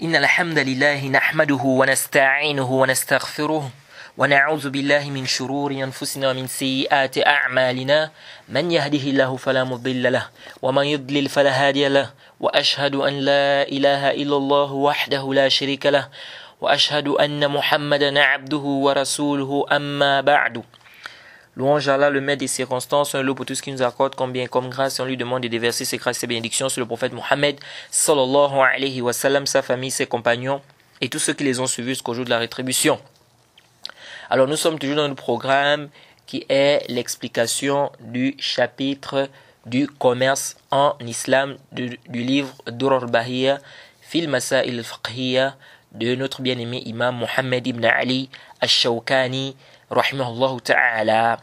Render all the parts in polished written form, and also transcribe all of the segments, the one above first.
إن الحمد لله نحمده ونستعينه ونستغفره ونعوذ بالله من شرور أنفسنا ومن سيئات أعمالنا من يهده الله فلا مضل له ومن يضلل فلا هادي له وأشهد أن لا إله إلا الله وحده لا شريك له وأشهد أن محمدا عبده ورسوله أما بعد. Louange à Allah, le maître des circonstances, un lot pour tout ce qui nous accorde comme bien, comme grâce, et on lui demande de déverser ses grâces et ses bénédictions sur le prophète Mohammed, sallallahu alayhi wa sallam, sa famille, ses compagnons, et tous ceux qui les ont suivis jusqu'au jour de la rétribution. Alors nous sommes toujours dans le programme qui est l'explication du chapitre du commerce en islam du livre Durar Bahiyya, Fil Masail al-Fiqhiyya de notre bien-aimé imam Mohammed ibn Ali al-Shawkani, rahimahullah ta'ala.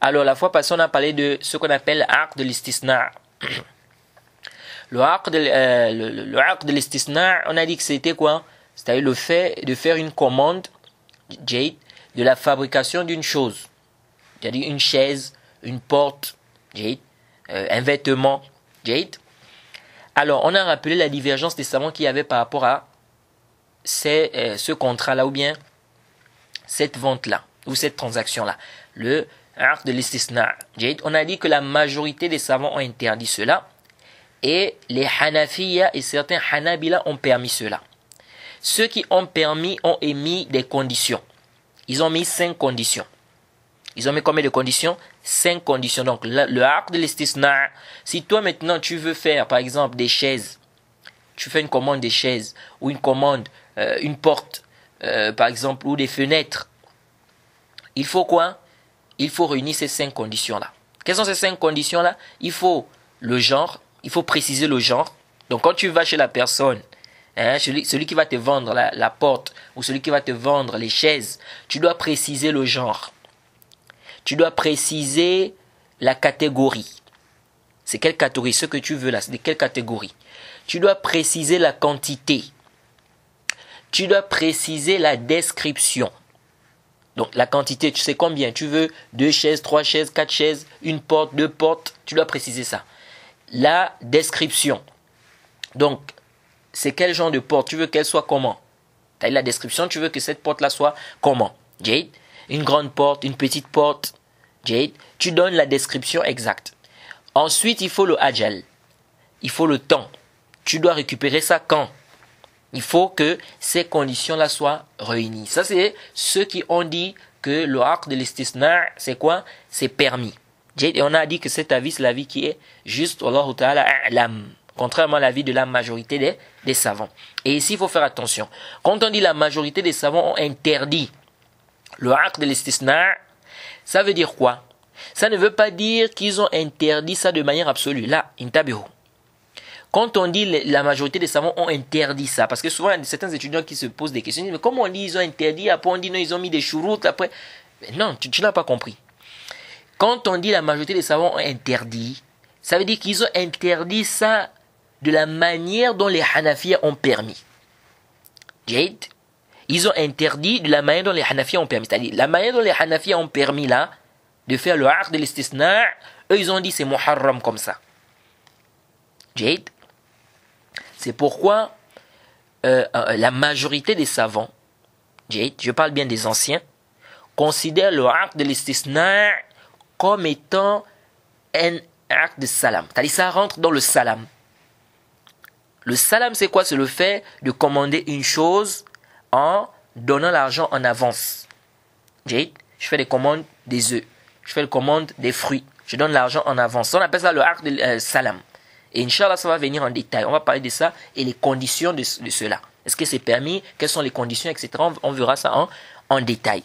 Alors la fois passée on a parlé de ce qu'on appelle l'aqd de l'istisna. Le aqd de l'istisna, on a dit que c'était quoi? C'est-à-dire le fait de faire une commande de la fabrication d'une chose. C'est-à-dire une chaise, une porte, un vêtement. Alors on a rappelé la divergence des savants qu'il y avait par rapport à ce contrat-là ou bien cette vente-là ou cette transaction-là. Le aqd de l'istisna. On a dit que la majorité des savants ont interdit cela et les Hanafiya et certains Hanabila ont permis cela. Ceux qui ont permis ont émis des conditions. Ils ont mis 5 conditions. Ils ont mis combien de conditions? 5 conditions. Donc le aqd de l'istisna, si toi maintenant tu veux faire par exemple des chaises, tu fais une commande des chaises ou une commande, une porte par exemple ou des fenêtres, il faut quoi? Il faut réunir ces 5 conditions-là. Quelles sont ces 5 conditions-là? Il faut le genre, il faut préciser le genre. Donc quand tu vas chez la personne, celui qui va te vendre la porte ou celui qui va te vendre les chaises, tu dois préciser le genre. Tu dois préciser la catégorie. C'est quelle catégorie? Ce que tu veux là, c'est de quelle catégorie? Tu dois préciser la quantité. Tu dois préciser la description. Donc la quantité, tu sais combien? Tu veux 2 chaises, 3 chaises, 4 chaises, une porte, 2 portes. Tu dois préciser ça. La description. Donc, c'est quel genre de porte? Tu veux qu'elle soit comment? Tu as la description, tu veux que cette porte-là soit comment? Une grande porte, une petite porte. Tu donnes la description exacte. Ensuite, il faut le ajal. Il faut le temps. Tu dois récupérer ça quand? Il faut que ces conditions-là soient réunies. Ça, c'est ceux qui ont dit que le aqd de l'istisna, c'est quoi? C'est permis. Et on a dit que cet avis, c'est l'avis qui est juste, Allah Ta'ala a'lam, contrairement à l'avis de la majorité des savants. Et ici, il faut faire attention. Quand on dit la majorité des savants ont interdit le aqd de l'istisna, ça veut dire quoi? Ça ne veut pas dire qu'ils ont interdit ça de manière absolue. Là, intabihu. Quand on dit la majorité des savants ont interdit ça, parce que souvent il y a certains étudiants qui se posent des questions, mais comment on dit ils ont interdit, après on dit non, ils ont mis des chouroutes, après... Mais non, tu n'as pas compris. Quand on dit la majorité des savants ont interdit, ça veut dire qu'ils ont interdit ça de la manière dont les Hanafiya ont permis. Ils ont interdit de la manière dont les Hanafiya ont permis. C'est-à-dire, la manière dont les Hanafiya ont permis là, de faire le aqd de l'istisna, eux ils ont dit c'est muharram comme ça. C'est pourquoi la majorité des savants, je parle bien des anciens, considèrent le aqd de l'istisna comme étant un aqd de salam. C'est-à-dire ça rentre dans le salam. Le salam c'est quoi? C'est le fait de commander une chose en donnant l'argent en avance. Je fais des commandes des œufs, je fais des commandes des fruits, je donne l'argent en avance. On appelle ça le aqd de salam. Et Inch'Allah, ça va venir en détail. On va parler de ça et les conditions de cela. Est-ce que c'est permis? Quelles sont les conditions, etc. On verra ça en détail.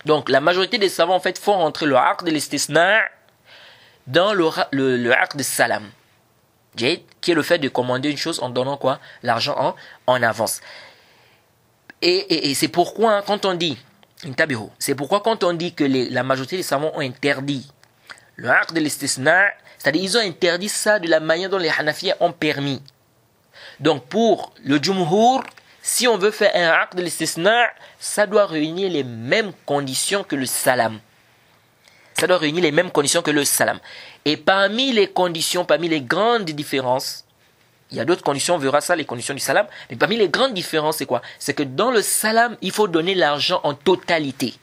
Donc, la majorité des savants, en fait, font rentrer le aqd de l'istisna dans le aqd de salam. Qui est le fait de commander une chose en donnant quoi? L'argent en avance. Et c'est pourquoi, quand on dit, c'est pourquoi quand on dit que la majorité des savants ont interdit le aqd de l'istisna, c'est-à-dire ils ont interdit ça de la manière dont les Hanafiya ont permis. Donc pour le Jumhur, si on veut faire un aqd de l'istisna, ça doit réunir les mêmes conditions que le salam. Ça doit réunir les mêmes conditions que le salam. Et parmi les conditions, parmi les grandes différences, Il y a d'autres conditions, on verra ça, les conditions du salam. Mais parmi les grandes différences, c'est quoi? C'est que dans le salam, il faut donner l'argent en totalité.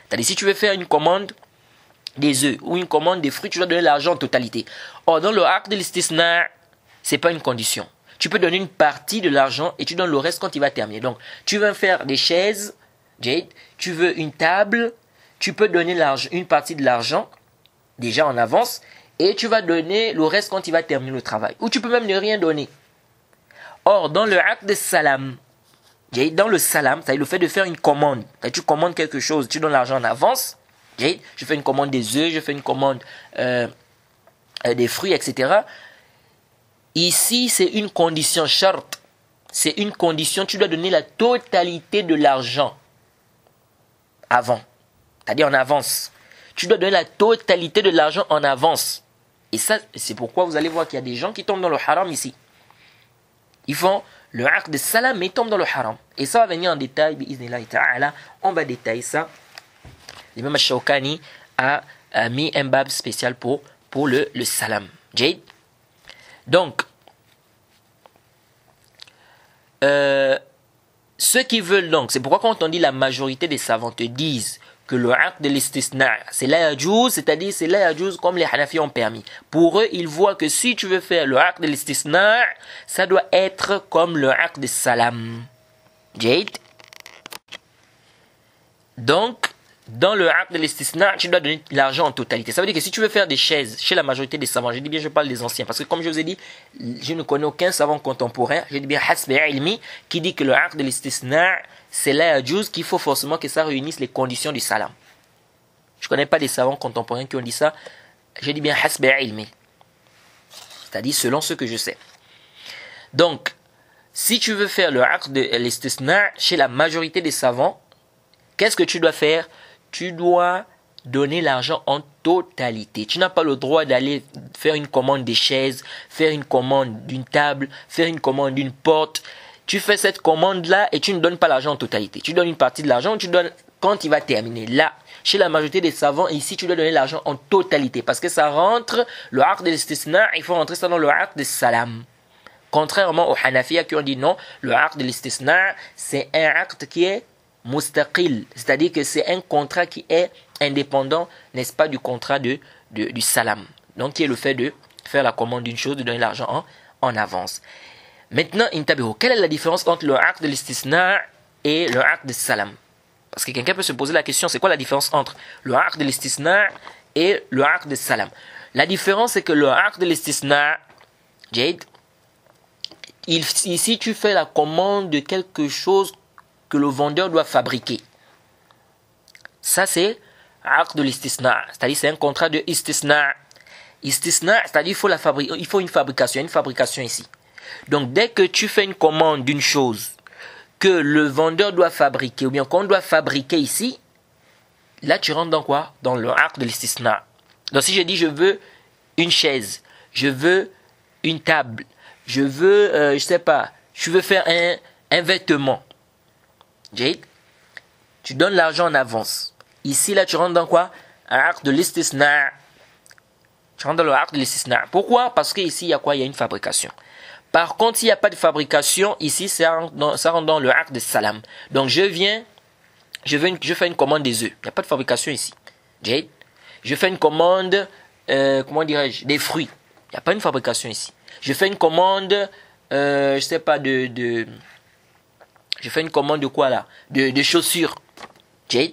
C'est-à-dire, si tu veux faire une commande des œufs ou une commande des fruits, tu dois donner l'argent en totalité. Or, dans le aqd de l'istisna, c'est pas une condition. Tu peux donner une partie de l'argent et tu donnes le reste quand il va terminer. Donc, tu veux faire des chaises, Jade, tu veux une table, tu peux donner une partie de l'argent déjà en avance et tu vas donner le reste quand il va terminer le travail. Ou tu peux même ne rien donner. Or, dans le aqd de salam, Jade, dans le salam, c'est le fait de faire une commande. Tu commandes quelque chose, tu donnes l'argent en avance. Jade, je fais une commande des œufs, je fais une commande des fruits, etc. Ici, c'est une condition charte. C'est une condition, tu dois donner la totalité de l'argent avant. C'est-à-dire en avance. Tu dois donner la totalité de l'argent en avance. Et ça, c'est pourquoi vous allez voir qu'il y a des gens qui tombent dans le haram ici. Ils font le aqd de salam, mais ils tombent dans le haram. Et ça va venir en détail, bi'iznillahi ta'ala. On va détailler ça. L'imam Ash-Shawkani a mis un bab spécial pour le salam. Jade. Donc, ceux qui veulent donc, c'est pourquoi quand on dit la majorité des savants te disent que le aqd de l'istisna, c'est la yajouz, c'est-à-dire c'est la yajouz comme les Hanafi ont permis. Pour eux, ils voient que si tu veux faire le aqd de l'istisna, ça doit être comme le aqd de salam. Jade. Donc, dans le aqd de l'istisna, tu dois donner l'argent en totalité. Ça veut dire que si tu veux faire des chaises chez la majorité des savants, je dis bien, je parle des anciens, parce que comme je vous ai dit, je ne connais aucun savant contemporain, je dis bien hasbi ilmi, qui dit que le aqd de l'istisna, c'est la yajouz qu'il faut forcément que ça réunisse les conditions du salam. Je ne connais pas des savants contemporains qui ont dit ça, je dis bien hasbi ilmi. C'est-à-dire selon ce que je sais. Donc, si tu veux faire le aqd de l'istisna chez la majorité des savants, qu'est-ce que tu dois faire? Tu dois donner l'argent en totalité. Tu n'as pas le droit d'aller faire une commande des chaises, faire une commande d'une table, faire une commande d'une porte. Tu fais cette commande-là et tu ne donnes pas l'argent en totalité. Tu donnes une partie de l'argent, tu donnes quand il va terminer. Là, chez la majorité des savants, ici, tu dois donner l'argent en totalité. Parce que ça rentre, le aqd de l'istisna, il faut rentrer ça dans le aqd de salam. Contrairement aux Hanafiya qui ont dit non, le aqd de l'istisna, c'est un aqd qui est mustaqil, c'est-à-dire que c'est un contrat qui est indépendant, n'est-ce pas, du contrat du salam. Donc, qui est le fait de faire la commande d'une chose, de donner l'argent en avance. Maintenant, intabihu, quelle est la différence entre le aqd de l'istisna et le aqd de salam? Parce que quelqu'un peut se poser la question, c'est quoi la différence entre le aqd de l'istisna et le aqd de salam? La différence, c'est que le aqd de l'istisna, Jade, ici, tu fais la commande de quelque chose que le vendeur doit fabriquer. Ça, c'est aqd de l'istisna. C'est-à-dire, c'est un contrat de istisna. Istisna, c'est-à-dire, il faut une fabrication ici. Donc, dès que tu fais une commande d'une chose que le vendeur doit fabriquer, ou bien qu'on doit fabriquer ici, là, tu rentres dans quoi? Dans le aqd de l'istisna. Donc, si je dis, je veux une chaise, je veux une table, je veux, je sais pas, je veux faire un vêtement. Jade, tu donnes l'argent en avance. Ici, là, tu rentres dans quoi? Un aqd de l'istisna. Tu rentres dans le aqd de l'istisna. Pourquoi? Parce qu'ici, il y a quoi? Il y a une fabrication. Par contre, s'il n'y a pas de fabrication, ici, ça rentre dans le aqd de salam. Donc, je fais une commande des œufs. Il n'y a pas de fabrication ici. Jade, je fais une commande, comment dirais-je, des fruits. Il n'y a pas une fabrication ici. Je fais une commande, je sais pas, je fais une commande de quoi là? De chaussures. Jade.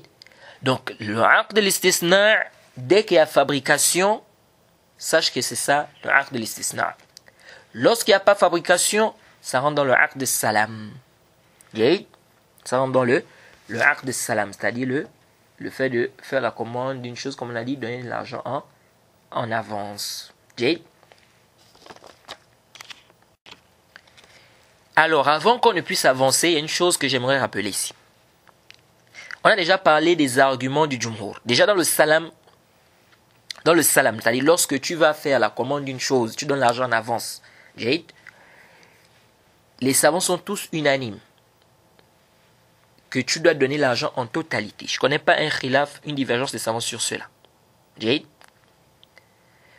Donc, le aqd de l'istisna, dès qu'il y a fabrication, sache que c'est ça, le aqd de l'istisna. Lorsqu'il n'y a pas fabrication, ça rentre dans le aqd de salam. Jade. Ça rentre dans le aqd de salam, c'est-à-dire le fait de faire la commande d'une chose, comme on a dit, donner de l'argent en avance. Jade. Alors, avant qu'on ne puisse avancer, il y a une chose que j'aimerais rappeler ici. On a déjà parlé des arguments du Jumhur. Déjà dans le salam, c'est-à-dire lorsque tu vas faire la commande d'une chose, tu donnes l'argent en avance. Jade, les savants sont tous unanimes que tu dois donner l'argent en totalité. Je ne connais pas un khilaf, une divergence des savants sur cela. Jade.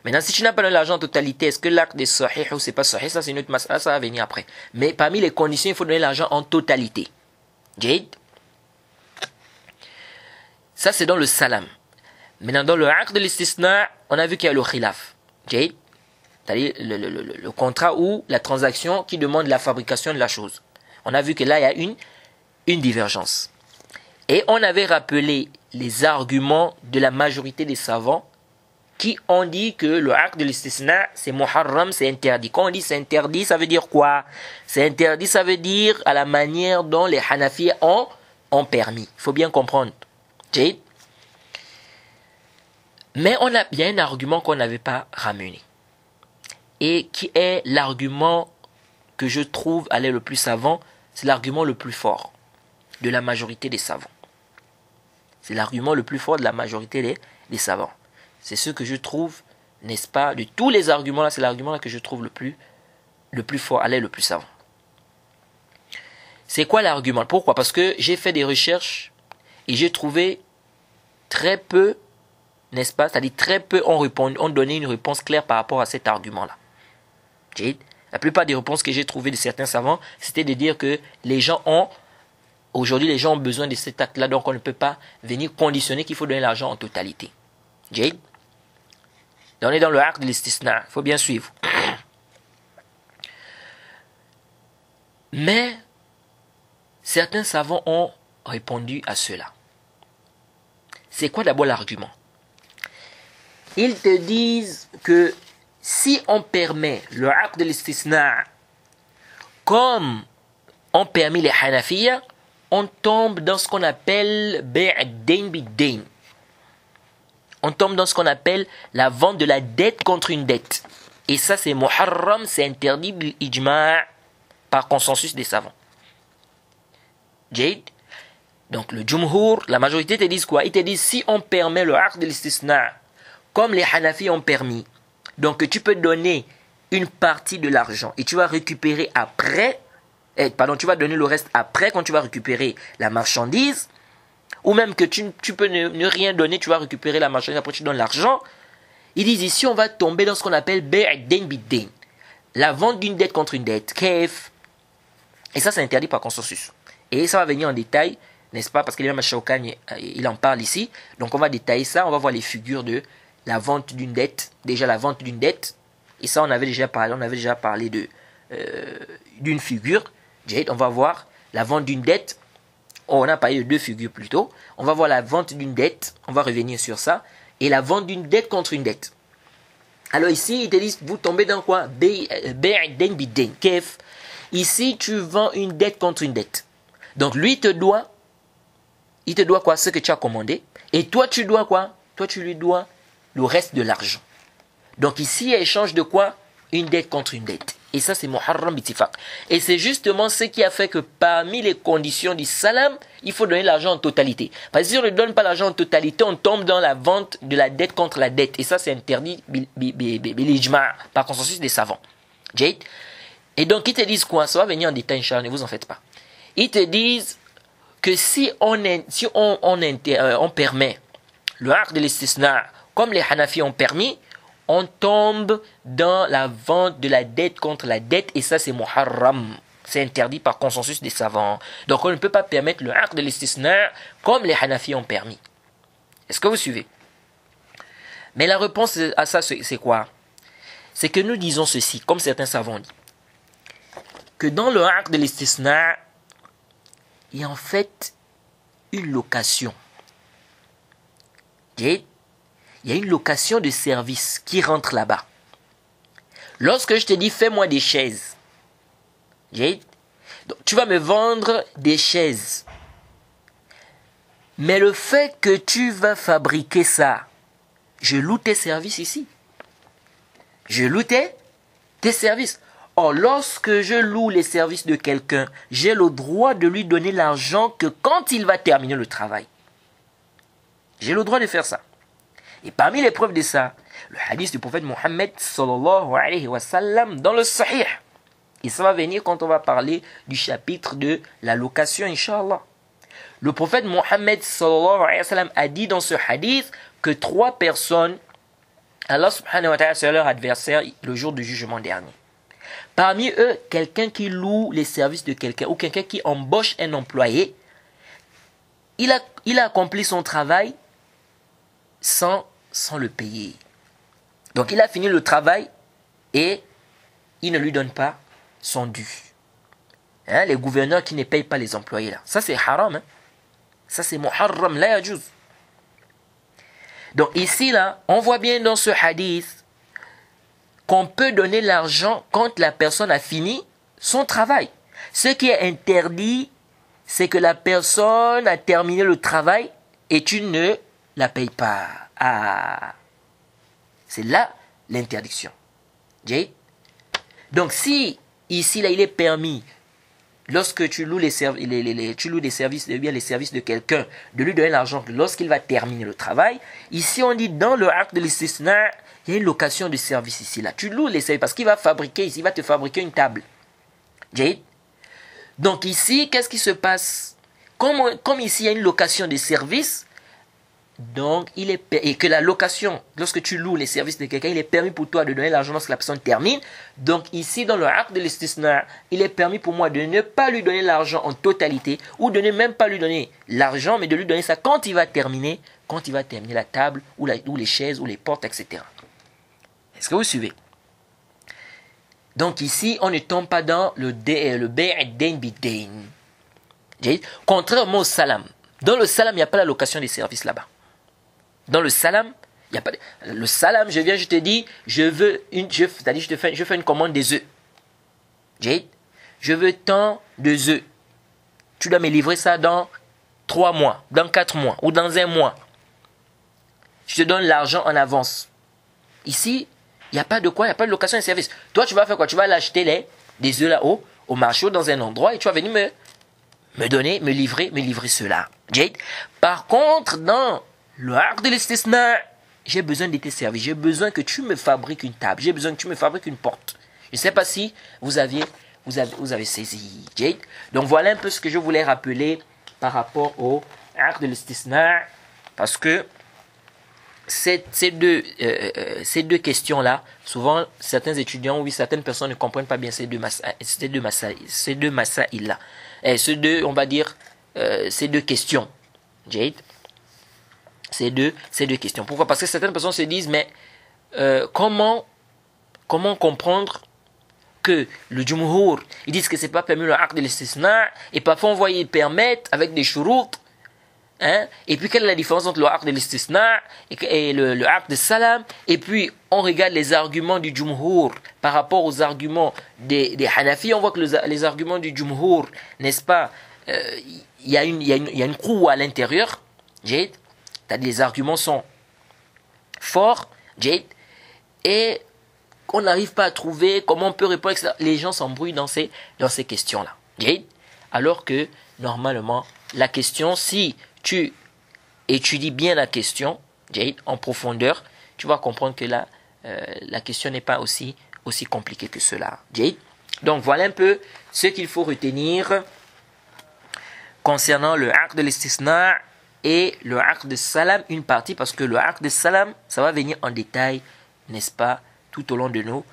Maintenant, si tu n'as pas donné l'argent en totalité, est-ce que l'acte est sahih ou c'est pas sahih? Ça, c'est une autre mas'ala, ça va venir après. Mais parmi les conditions, il faut donner l'argent en totalité. Jade. Ça, c'est dans le salam. Maintenant, dans le acte de l'istisna, on a vu qu'il y a le khilaf. Jade. C'est-à-dire le contrat ou la transaction qui demande la fabrication de la chose. On a vu que là, il y a une divergence. Et on avait rappelé les arguments de la majorité des savants qui ont dit que le acte de l'istisna, c'est muharram, c'est interdit. Quand on dit c'est interdit, ça veut dire quoi? C'est interdit, ça veut dire à la manière dont les Hanafis ont permis. Il faut bien comprendre. Jade. Mais on a bien un argument qu'on n'avait pas ramené. Et qui est l'argument que je trouve aller le plus savant, c'est l'argument le plus fort de la majorité des savants. C'est l'argument le plus fort de la majorité des savants. C'est ce que je trouve, n'est-ce pas, de tous les arguments là, c'est l'argument là que je trouve le plus fort, aller le plus savant. C'est quoi l'argument? Pourquoi? Parce que j'ai fait des recherches et j'ai trouvé très peu, n'est-ce pas, c'est-à-dire très peu ont donné une réponse claire par rapport à cet argument-là. La plupart des réponses que j'ai trouvées de certains savants, c'était de dire que aujourd'hui les gens ont besoin de cet acte-là, donc on ne peut pas venir conditionner qu'il faut donner l'argent en totalité. Jade. On est dans le acte de l'istisna, il faut bien suivre. Mais certains savants ont répondu à cela. C'est quoi d'abord l'argument? Ils te disent que si on permet le acte de l'istisna comme on permet les Hanafiya, on tombe dans ce qu'on appelle Bay'ad-dayn bid-dayn. On tombe dans ce qu'on appelle la vente de la dette contre une dette. Et ça, c'est muharram, c'est interdit bil-ijma' par consensus des savants. Jade. Donc le jumhur, la majorité te disent quoi? Ils te disent si on permet le acte de l'istisna comme les Hanafi ont permis, donc tu peux donner une partie de l'argent et tu vas récupérer après, tu vas donner le reste après quand tu vas récupérer la marchandise, ou même que tu peux ne rien donner, tu vas récupérer la marchandise, après tu donnes l'argent. Ils disent ici, on va tomber dans ce qu'on appelle Bay'ad-dayn bid-dayn, la vente d'une dette contre une dette, kef. Et ça, c'est interdit par consensus. Et ça va venir en détail, n'est-ce pas, parce que l'imam Shawkani, il en parle ici. Donc on va détailler ça, on va voir les figures de la vente d'une dette, déjà la vente d'une dette. Et ça, on avait déjà parlé d'une figure. On va voir la vente d'une dette. On a parlé de deux figures plutôt. On va voir la vente d'une dette. On va revenir sur ça. Et la vente d'une dette contre une dette. Alors ici, ils te disent, vous tombez dans quoi? Bay'ad-dayn bid-dayn. Kef. Ici, tu vends une dette contre une dette. Donc lui, il te doit quoi? Ce que tu as commandé. Et toi, tu dois quoi? Toi, tu lui dois le reste de l'argent. Donc ici, il y a échange de quoi? Une dette contre une dette. Et ça, c'est muharram bitifaq. Et c'est justement ce qui a fait que parmi les conditions du salam, il faut donner l'argent en totalité. Parce que si on ne donne pas l'argent en totalité, on tombe dans la vente de la dette contre la dette. Et ça, c'est interdit bil-ijma' par consensus des savants. Jade. Et donc, ils te disent quoi? Ça va venir en détail, Inch'Allah, ne vous en faites pas. Ils te disent que si on permet le acte de l'istisna comme les Hanafi ont permis, on tombe dans la vente de la dette contre la dette, et ça c'est muharram. C'est interdit par consensus des savants. Donc on ne peut pas permettre le acte de l'istisna comme les Hanafi ont permis. Est-ce que vous suivez? Mais la réponse à ça, c'est quoi? C'est que nous disons ceci, comme certains savants disent, que dans le acte de l'istisna, il y a en fait une location. Il y a une location de service qui rentre là-bas. Lorsque je te dis fais-moi des chaises, donc, tu vas me vendre des chaises. Mais le fait que tu vas fabriquer ça, je loue tes services ici. Je loue tes services. Or, lorsque je loue les services de quelqu'un, j'ai le droit de lui donner l'argent que quand il va terminer le travail. J'ai le droit de faire ça. Et parmi les preuves de ça, le hadith du prophète Mohammed sallallahu alayhi wa sallam dans le Sahih. Et ça va venir quand on va parler du chapitre de la location, Inch'Allah. Le prophète Mohammed sallallahu alayhi wa sallam a dit dans ce hadith que 3 personnes Allah subhanahu wa ta'ala c'est leur adversaire le jour du jugement dernier. Parmi eux, quelqu'un qui loue les services de quelqu'un ou quelqu'un qui embauche un employé, il a accompli son travail sans le payer. Donc il a fini le travail et il ne lui donne pas son dû. Hein, les gouverneurs qui ne payent pas les employés là. Ça c'est haram. Hein? Ça c'est muharram, la yajuz. Donc ici là, on voit bien dans ce hadith qu'on peut donner l'argent quand la personne a fini son travail. Ce qui est interdit, c'est que la personne a terminé le travail et tu ne la payes pas. Ah, c'est là l'interdiction. Donc si ici là il est permis, lorsque tu loues les services de quelqu'un, de lui donner l'argent lorsqu'il va terminer le travail, ici on dit dans le acte de l'istisna, il y a une location de service ici là. Tu loues les services parce qu'il va fabriquer ici, il va te fabriquer une table. Donc ici, qu'est-ce qui se passe? Comme ici il y a une location de service, donc et que la location, lorsque tu loues les services de quelqu'un, il est permis pour toi de donner l'argent lorsque la personne termine. Donc ici dans le acte de l'istisna, il est permis pour moi de ne pas lui donner l'argent en totalité ou de ne même pas lui donner l'argent, mais de lui donner ça quand il va terminer la table ou les chaises ou les portes, etc. Est-ce que vous suivez? Donc ici, on ne tombe pas dans le bay'ad-dayn bid-dayn. Contrairement au salam. Dans le salam, il n'y a pas la location des services là-bas. Dans le salam, il n'y a pas le salam, je te dis, je fais une commande des œufs. Je veux tant de œufs. Tu dois me livrer ça dans 3 mois, dans 4 mois ou dans 1 mois. Je te donne l'argent en avance. Ici, il n'y a pas de quoi, il n'y a pas de location de service. Toi, tu vas faire quoi? Tu vas l'acheter des œufs là-haut, au marché ou dans un endroit et tu vas venir me livrer cela. Par contre, dans le acte de l'istisna, j'ai besoin de tes services. J'ai besoin que tu me fabriques une table. J'ai besoin que tu me fabriques une porte. Je ne sais pas si vous avez saisi. Donc voilà un peu ce que je voulais rappeler par rapport au acte de l'istisna. Parce que ces deux questions-là, souvent certains étudiants, oui, certaines personnes ne comprennent pas bien ces deux massaïs-là. Ces deux questions. Ces deux questions. Pourquoi? Parce que certaines personnes se disent, mais comment comprendre que le jumhur, ils disent que c'est pas permis le acte de l'istisna, et parfois on voit ils permettent avec des shurut, hein? Et puis quelle est la différence entre le acte de l'istisna et le acte de salam? Et puis on regarde les arguments du jumhur par rapport aux arguments des Hanafi, on voit que les arguments du jumhur, n'est-ce pas, il y a une roue à l'intérieur, les arguments sont forts, et qu'on n'arrive pas à trouver comment on peut répondre, etc. Les gens s'embrouillent dans ces questions-là. Alors que, normalement, la question, si tu étudies bien la question, en profondeur, tu vas comprendre que la question n'est pas aussi compliquée que cela. Donc, voilà un peu ce qu'il faut retenir concernant le acte de l'istisna et le acte de salam, une partie, parce que le acte de salam, ça va venir en détail, n'est-ce pas, tout au long de nos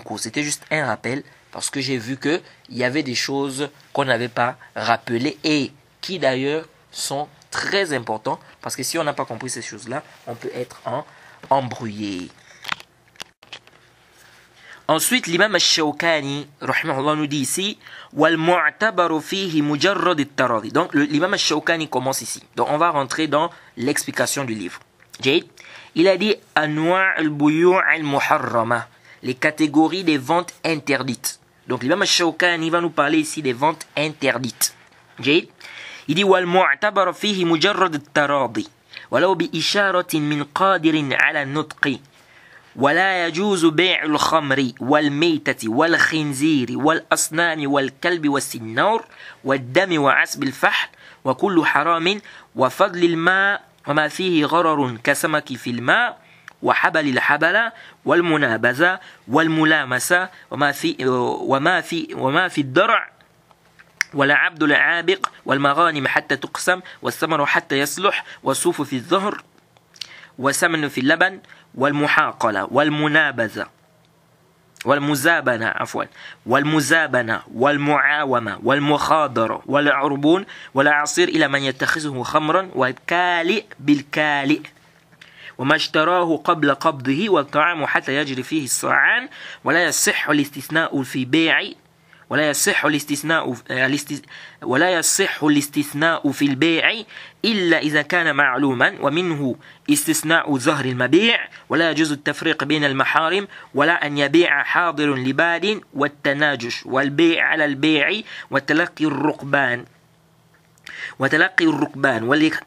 cours. C'était juste un rappel, parce que j'ai vu qu'il y avait des choses qu'on n'avait pas rappelées et qui d'ailleurs sont très importantes, parce que si on n'a pas compris ces choses-là, on peut être embrouillé. Ensuite, l'imam al-Shawkani, rahimahullah, nous dit ici, وَالْمُعْتَبَرُ فِيهِ مُجَرَّدِ التَّرَضِ. Donc, l'imam al-Shawkani commence ici. Donc, on va rentrer dans l'explication du livre. Il a dit, أَنْوَاعُ الْبُيُوعِ الْمُحَرَّمَةِ, les catégories des ventes interdites. Donc, l'imam al-Shawkani va nous parler ici des ventes interdites. Il dit, وَالْمُعْتَبَرُ فِيهِ مُجَرَّدِ التَّرَضِ وَلَوْ بِإِشَارَةٍ مِنْ قَادِرٍ عَلَى النُّطْقِ ولا يجوز بيع الخمر والميتة والخنزير والأصنام والكلب والسنور والدم وعسب الفحل وكل حرام وفضل الماء وما فيه غرر كسمك في الماء وحبل الحبل والمنابذة والملامسة وما في الدرع ولا عبد العابق والمغانم حتى تقسم والثمر حتى يصلح والصوف في الظهر وسمن في اللبن والمحاقلة والمنابذة والمزابنة والمزابنة والمعاومة والمخاضرة والعربون والعصير إلى من يتخذه خمرا والكالئ بالكالئ وما اشتراه قبل قبضه والطعام حتى يجري فيه الصاعان ولا يصح الاستثناء في بيع ولا يصح الاستثناء في البيع إلا إذا كان معلوما ومنه استثناء ظهر المبيع ولا يجوز التفريق بين المحارم ولا أن يبيع حاضر لباد والتناجش والبيع على البيع وتلقي الركبان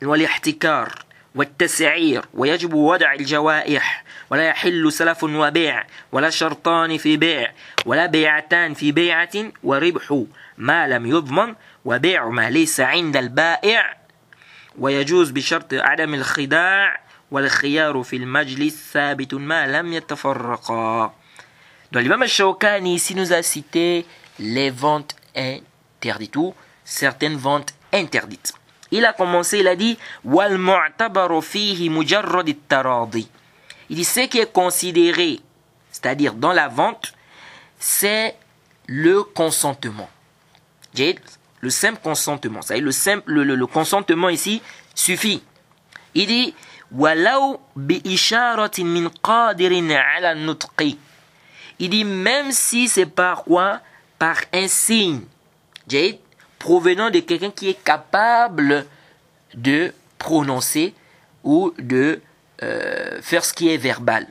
والاحتكار والتسعير ويجب وضع الجوائح ولا يحل سلف وبيع ولا شرطان في بيع ولا بيعتان في بيعة وربح ما لم يضمن وبيع ما ليس عند البائع ويجوز بشرط عدم الخداع والخيار في المجلس ثابت ما لم يتفرقا. Donc l'imam al-Shawkani ici nous a cité les ventes interdites ou certaines ventes interdites. Il a commencé, il a dit wal mu'tabaru fihi mujarrad at-taradi. Il dit ce qui est considéré, c'est-à-dire dans la vente, c'est le consentement. Le simple consentement, c'est-à-dire le consentement ici suffit. Il dit walau bi isharatin min qadirin ala nutqi. Il dit même si c'est par quoi? Par un signe provenant de quelqu'un qui est capable de prononcer ou de faire ce qui est verbal.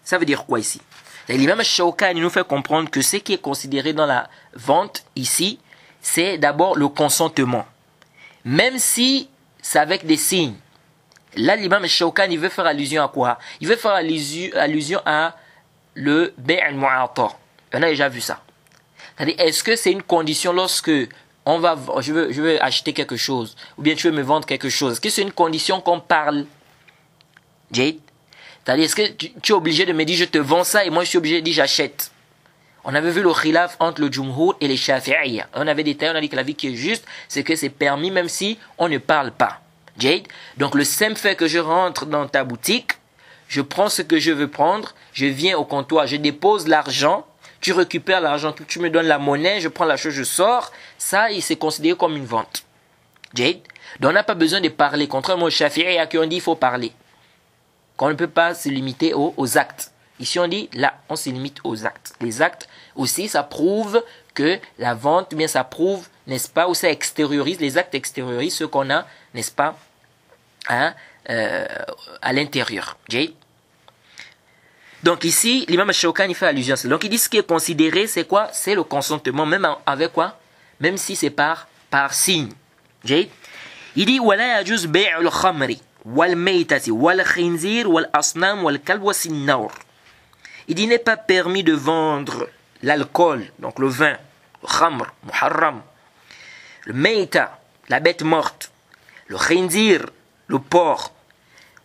Ça veut dire quoi ici? L'imam al-Shawkani nous fait comprendre que ce qui est considéré dans la vente ici, c'est d'abord le consentement. Même si c'est avec des signes. Là, l'imam al-Shawkani veut faire allusion à quoi? Il veut faire allusion à le bay' al-mu'ata. On a déjà vu ça. C'est-à-dire, est-ce que c'est une condition lorsque je veux acheter quelque chose, ou bien tu veux me vendre quelque chose, est-ce que c'est une condition qu'on parle? Jade? C'est-à-dire, est-ce que tu es obligé de me dire je te vends ça et moi je suis obligé de dire j'achète? On avait vu le khilaf entre le Jumhur et les Shafi'iyya. On avait détaillé, on a dit que la vie qui est juste, c'est que c'est permis même si on ne parle pas. Jade? Donc le simple fait que je rentre dans ta boutique, je prends ce que je veux prendre, je viens au comptoir, je dépose l'argent, tu récupères l'argent, tu me donnes la monnaie, je prends la chose, je sors, ça, c'est considéré comme une vente. Jade? Donc on n'a pas besoin de parler. Contrairement aux Shafi'iyya qui ont dit qu'il faut parler. Qu'on ne peut pas se limiter aux actes. Ici on dit, là, on se limite aux actes. Les actes aussi, ça prouve que la vente, bien ça prouve, n'est-ce pas, ou ça extériorise, les actes extériorisent ce qu'on a, n'est-ce pas, à l'intérieur. Donc ici, l'imam al-Shawkani fait allusion à ça. Donc il dit ce qui est considéré, c'est quoi? C'est le consentement, même avec quoi? Même si c'est par signe. Il dit, وَلَا يَجُوزْ بَيْعُ الْخَمْرِ وَالْمَيْتَةِ وَالْخِنْزِيرِ وَالْأَصْنَامِ وَالْكَلْبِ وَالسِّنَّوْرِ. Il dit, n'est pas permis de vendre l'alcool, donc le vin, le khamr, muharram, le meita, la bête morte, le khinzir, le porc,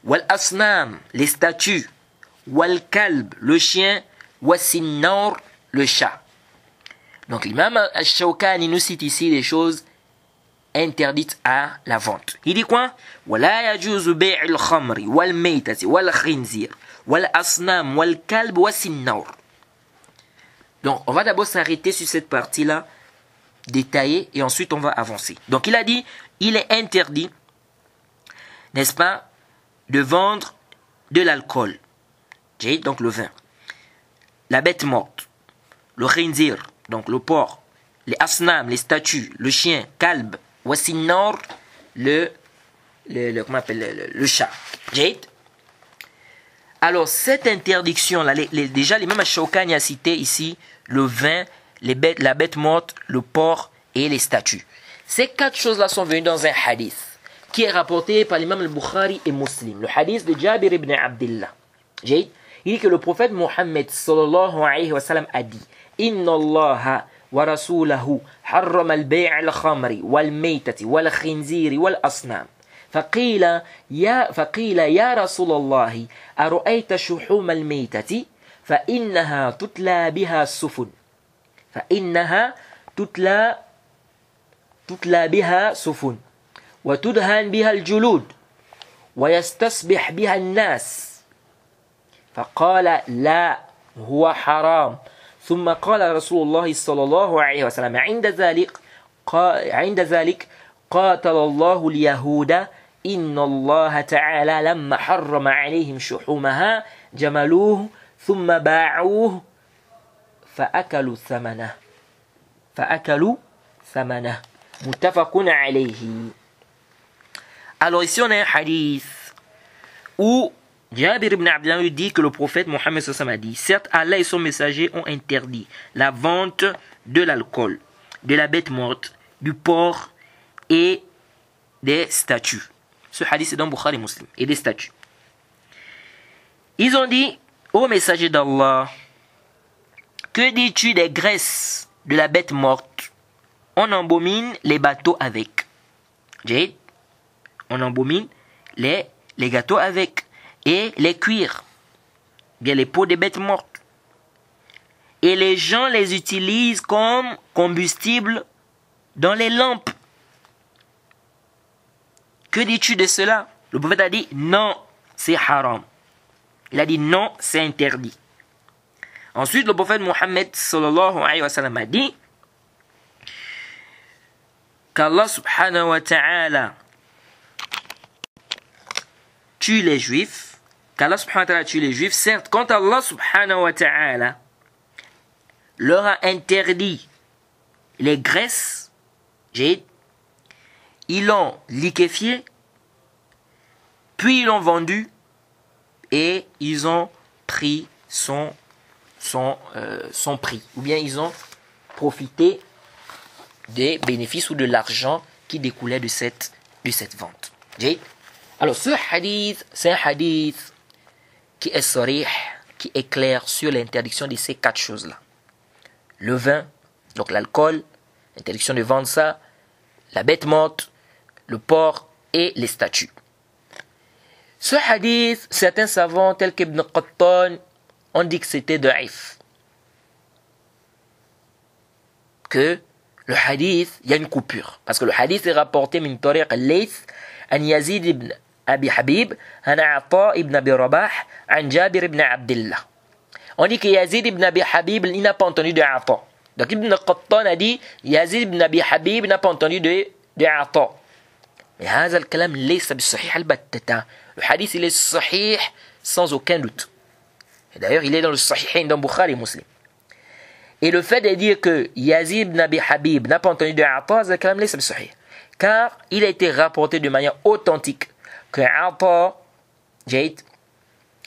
wal-asnam, les statues, wal-kalb, le chien, was-sinnaur, le chat. Donc l'imam al-Shawkani nous cite ici des choses interdites à la vente. Il dit quoi? وَلَا يَجُوزُ بَيْعُ الْخَمْرِ وَالْمَيْتَةِ وَالْخِنْزِيرِ وَالْأَصْنَامِ وَالْكَلْبِ وَالسِّنَّوْرِ. Donc on va d'abord s'arrêter sur cette partie-là, détaillée, et ensuite on va avancer. Donc il a dit, il est interdit, n'est-ce pas, de vendre de l'alcool. Donc le vin, la bête morte, le khinzir, donc le porc, les asnam, les statues, le chien, kalb, wasinor, comment on appelle, le chat. Alors cette interdiction là, déjà l'imam al-Shawkani a cité ici le vin, la bête morte, le porc et les statues. Ces quatre choses là sont venues dans un hadith qui est rapporté par l'imam al-Bukhari et Muslim, le hadith de Jabir ibn Abdullah. Il dit que le prophète Mohammed sallallahu alayhi wa sallam a dit: Inna Allah wa rasulahu harram al-bay' al-khamri wal-maytati wal-khinziri wal-asnam. فقيل يا رسول الله أرأيت شحوم الميتة فإنها تتلى بها السفن تتلى بها سفن وتدهن بها الجلود ويستصبح بها الناس فقال لا هو حرام ثم قال رسول الله صلى الله عليه وسلم عند ذلك قاتل الله اليهود إن الله تعالى لما حرم عليهم شحومها جملوه ثم باعوه فأكلوا ثمنه متفق عليه. Alors ici on a un hadith où Jabir ibn Abdullah dit que le prophète Mohammed a dit: certes Allah et son messager ont interdit la vente de l'alcool, de la bête morte, du porc et des statues. Ce hadith est dans Bukhari Muslim. Et des statues. Ils ont dit: ô messager d'Allah, que dis-tu des graisses de la bête morte? On embaume les bateaux avec. On embaume les gâteaux avec. Et les cuirs. Bien les peaux des bêtes mortes. Et les gens les utilisent comme combustible dans les lampes. Que dis-tu de cela? Le prophète a dit non, c'est haram. Il a dit non, c'est interdit. Ensuite, le prophète Mohammed sallallahu alayhi wa sallam a dit qu'Allah subhanahu wa ta'ala tue les juifs. Qu'Allah subhanahu wa ta'ala tue les juifs. Certes, quand Allah subhanahu wa ta'ala leur a interdit les graisses, ils l'ont liquéfié, puis ils l'ont vendu et ils ont pris son prix. Ou bien ils ont profité des bénéfices ou de l'argent qui découlait de cette vente. Alors ce hadith, c'est un hadith qui est sarih, qui est clair sur l'interdiction de ces 4 choses-là. Le vin, donc l'alcool, l'interdiction de vendre ça, la bête morte, le porc et les statues. Ce hadith, certains savants tels qu'Ibn Qattan ont dit que c'était da'if. Que le hadith, il y a une coupure. Parce que le hadith est rapporté min tariq al-Layth an Yazid ibn Abi Habib, an Ata ibn Abi Rabah, an Jabir ibn Abdullah. On dit que Yazid ibn Abi Habib, il n'a pas entendu de Ata. Donc Ibn Qattan a dit Yazid ibn Abi Habib n'a pas entendu de Ata. Mais هذا الكلام ليس بالصحيح البتة. Le hadith il est sahih sans aucun doute. Et d'ailleurs il est dans le Sahihain dans Bukhari Muslim. Et le fait de dire que Yazid ibn Abi Habib n'a pas entendu de Ata, هذا الكلام ليس بالصحيح. Car il a été rapporté de manière authentique que Ata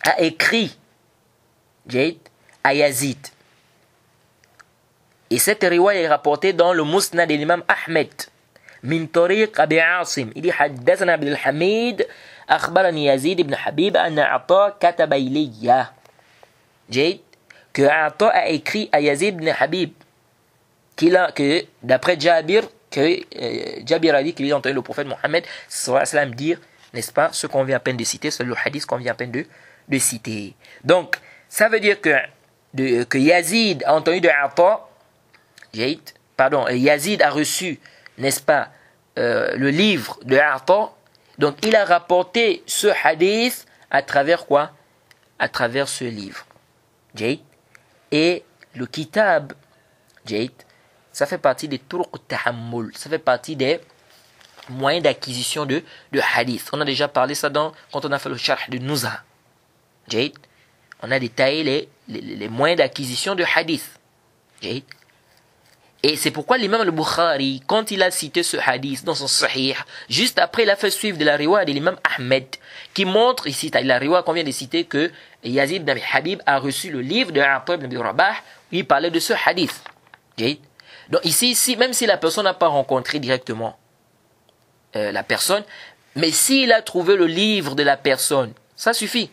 a écrit à Yazid. Et cette riwaya est rapportée dans le Musnad de l'imam Ahmed. Min tariq Abi Asim. Il dit Haddathana Abdul Hamid, akhbarani Yazid ibn Habib, anna Ata kataba ilayya. Que Ata a écrit à Yazid ibn Habib. Que d'après Jabir, Jabir a dit qu'il a entendu le prophète Mohammed sallallahu alayhi wa sallam dire, n'est-ce pas, ce qu'on vient à peine de citer, c'est le hadith qu'on vient à peine de citer. Donc, ça veut dire que Yazid a entendu de Ata, Yazid a reçu, n'est-ce pas, le livre de Ata, donc il a rapporté ce hadith à travers quoi? À travers ce livre. Et le kitab, ça fait partie des turuq tahammul, ça fait partie des moyens d'acquisition de hadith. On a déjà parlé ça quand on a fait le sharh de Nuzha. On a détaillé les moyens d'acquisition de hadith. Et c'est pourquoi l'imam al-Bukhari, quand il a cité ce hadith dans son sahih, juste après il a fait suivre de la riwaya de l'imam Ahmed, qui montre ici, la riwaya qu'on vient de citer, que Yazid ibn Abi Habib a reçu le livre de Ata ibn Abi Rabah, où il parlait de ce hadith. Donc ici, même si la personne n'a pas rencontré directement la personne, mais s'il a trouvé le livre de la personne, ça suffit.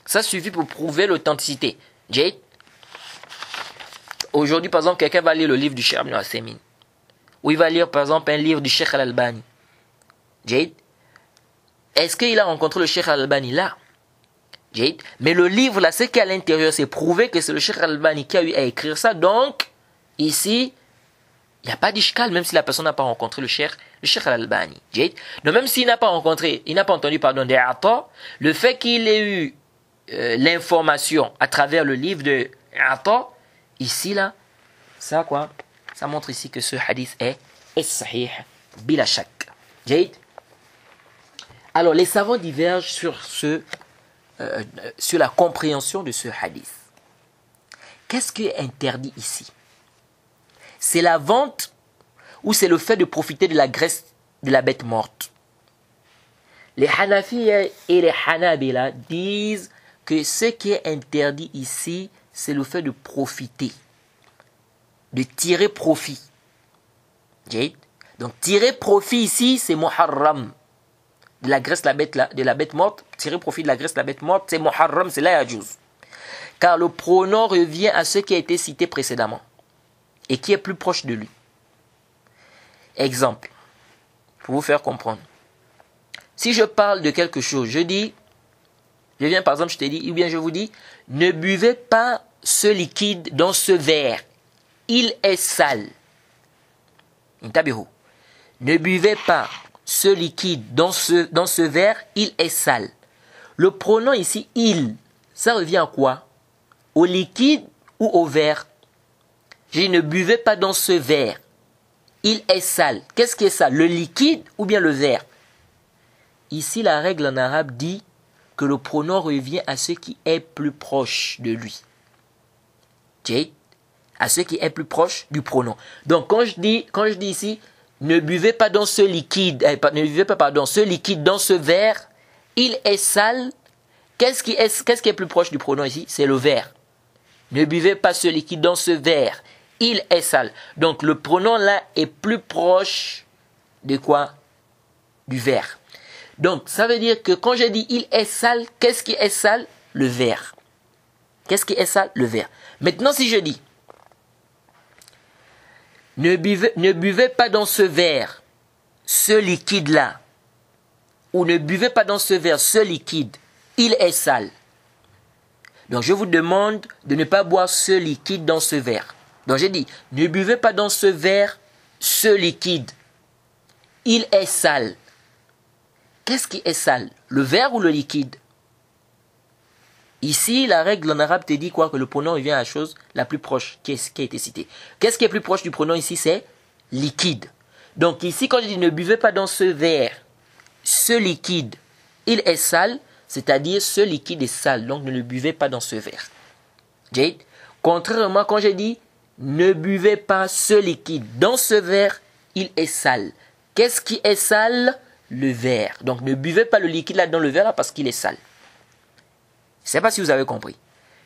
Ça suffit pour prouver l'authenticité. Aujourd'hui, par exemple, quelqu'un va lire le livre du Cheikh Ibn Al-Semin. Ou il va lire, par exemple, un livre du Cheikh Al-Albani. Est-ce qu'il a rencontré le Cheikh Al-Albani là? Mais le livre là, ce qu'il y a à l'intérieur, c'est prouver que c'est le Cheikh Al-Albani qui a eu à écrire ça. Donc, ici, Il n'y a pas d'ishkal, même si la personne n'a pas rencontré le Cheikh Al-Albani. Donc même s'il n'a pas rencontré, il n'a pas entendu des Ata, le fait qu'il ait eu l'information à travers le livre de Ata, ici là, ça quoi? Ça montre ici que ce hadith est sahih bila shak. Alors les savants divergent sur la compréhension de ce hadith. Qu'est-ce qui est interdit ici? C'est la vente ou c'est le fait de profiter de la graisse de la bête morte? Les Hanafi et les Hanabila disent que ce qui est interdit ici, c'est le fait de profiter, de tirer profit. Donc tirer profit ici, c'est muharram. De la graisse de la bête morte, tirer profit de la graisse de la bête morte, c'est muharram, c'est la yajouz. Car le pronom revient à ce qui a été cité précédemment et qui est plus proche de lui. Exemple, pour vous faire comprendre. Si je parle de quelque chose, je viens par exemple, je te dis, ou bien je vous dis, ne buvez pas ce liquide dans ce verre, il est sale. Ne buvez pas ce liquide dans ce verre, il est sale. Le pronom ici, il, ça revient à quoi? Au liquide ou au verre? Je dis, ne buvez pas dans ce verre. Il est sale. Qu'est-ce qui est sale? Le liquide ou bien le verre? Ici, la règle en arabe dit que le pronom revient à ce qui est plus proche de lui. À ce qui est plus proche du pronom. Donc, quand je dis ici, ne buvez pas dans ce liquide, ne buvez pas ce liquide dans ce verre, il est sale. Qu'est-ce qui est plus proche du pronom ici? C'est le verre. Ne buvez pas ce liquide dans ce verre. Il est sale. Donc le pronom là est plus proche de quoi? Du verre. Donc ça veut dire que quand je dis il est sale, qu'est-ce qui est sale? Le verre. Qu'est-ce qui est sale? Le verre. Maintenant si je dis ne buvez pas dans ce verre ce liquide là, ou ne buvez pas dans ce verre ce liquide, il est sale. Donc je vous demande de ne pas boire ce liquide dans ce verre. Donc j'ai dit, ne buvez pas dans ce verre ce liquide. Il est sale. Qu'est-ce qui est sale? Le verre ou le liquide? Ici, la règle en arabe te dit quoi? Que le pronom revient à la chose la plus proche qui a été citée. Qu'est-ce qui est plus proche du pronom ici? C'est liquide. Donc ici, quand je dis ne buvez pas dans ce verre ce liquide, il est sale, c'est-à-dire ce liquide est sale. Donc ne le buvez pas dans ce verre. Contrairement, quand je dis ne buvez pas ce liquide dans ce verre, il est sale. Qu'est-ce qui est sale? Le verre. Donc ne buvez pas le liquide là dans le verre là parce qu'il est sale. Je ne sais pas si vous avez compris.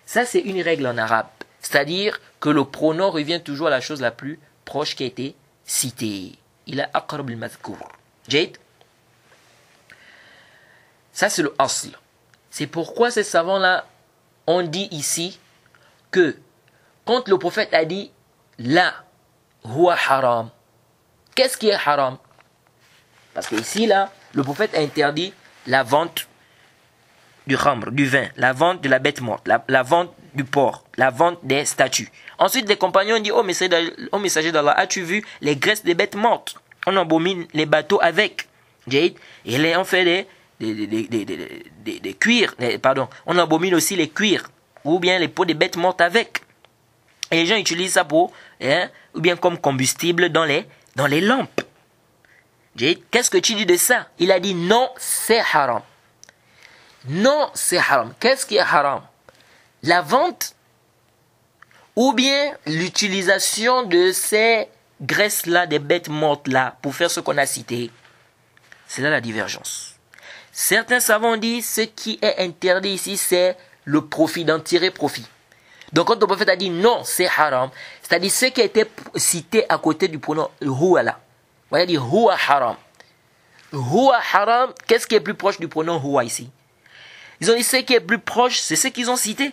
Ça c'est une règle en arabe. C'est-à-dire que le pronom revient toujours à la chose la plus proche qui a été citée. Il a aqrab al-madhkour. Jade. Ça c'est le asl. C'est pourquoi ces savants là ont dit ici que quand le prophète a dit la huwa haram, qu'est-ce qui est haram? Parce que ici là, le prophète a interdit la vente du khamr, du vin, la vente de la bête morte, la vente du porc, la vente des statues. Ensuite les compagnons ont dit oh messager d'Allah, as-tu vu les graisses des bêtes mortes? On abomine les bateaux avec. Et on fait des cuirs, pardon, on abomine aussi les cuirs ou bien les peaux des bêtes mortes avec. Et les gens utilisent ça pour, ou bien comme combustible dans les lampes. Qu'est-ce que tu dis de ça? Il a dit non, c'est haram. Non, c'est haram. Qu'est-ce qui est haram? La vente ou bien l'utilisation de ces graisses-là, des bêtes mortes-là, pour faire ce qu'on a cité. C'est là la divergence. Certains savants disent ce qui est interdit ici, c'est le profit, d'en tirer profit. Donc quand le prophète a dit non, c'est haram, c'est-à-dire ce qui a été cité à côté du pronom huwa là. On va dire huwa haram. Huwa haram, qu'est-ce qui est plus proche du pronom huwa ici? Ils ont dit ce qui est plus proche, c'est ce qu'ils ont cité.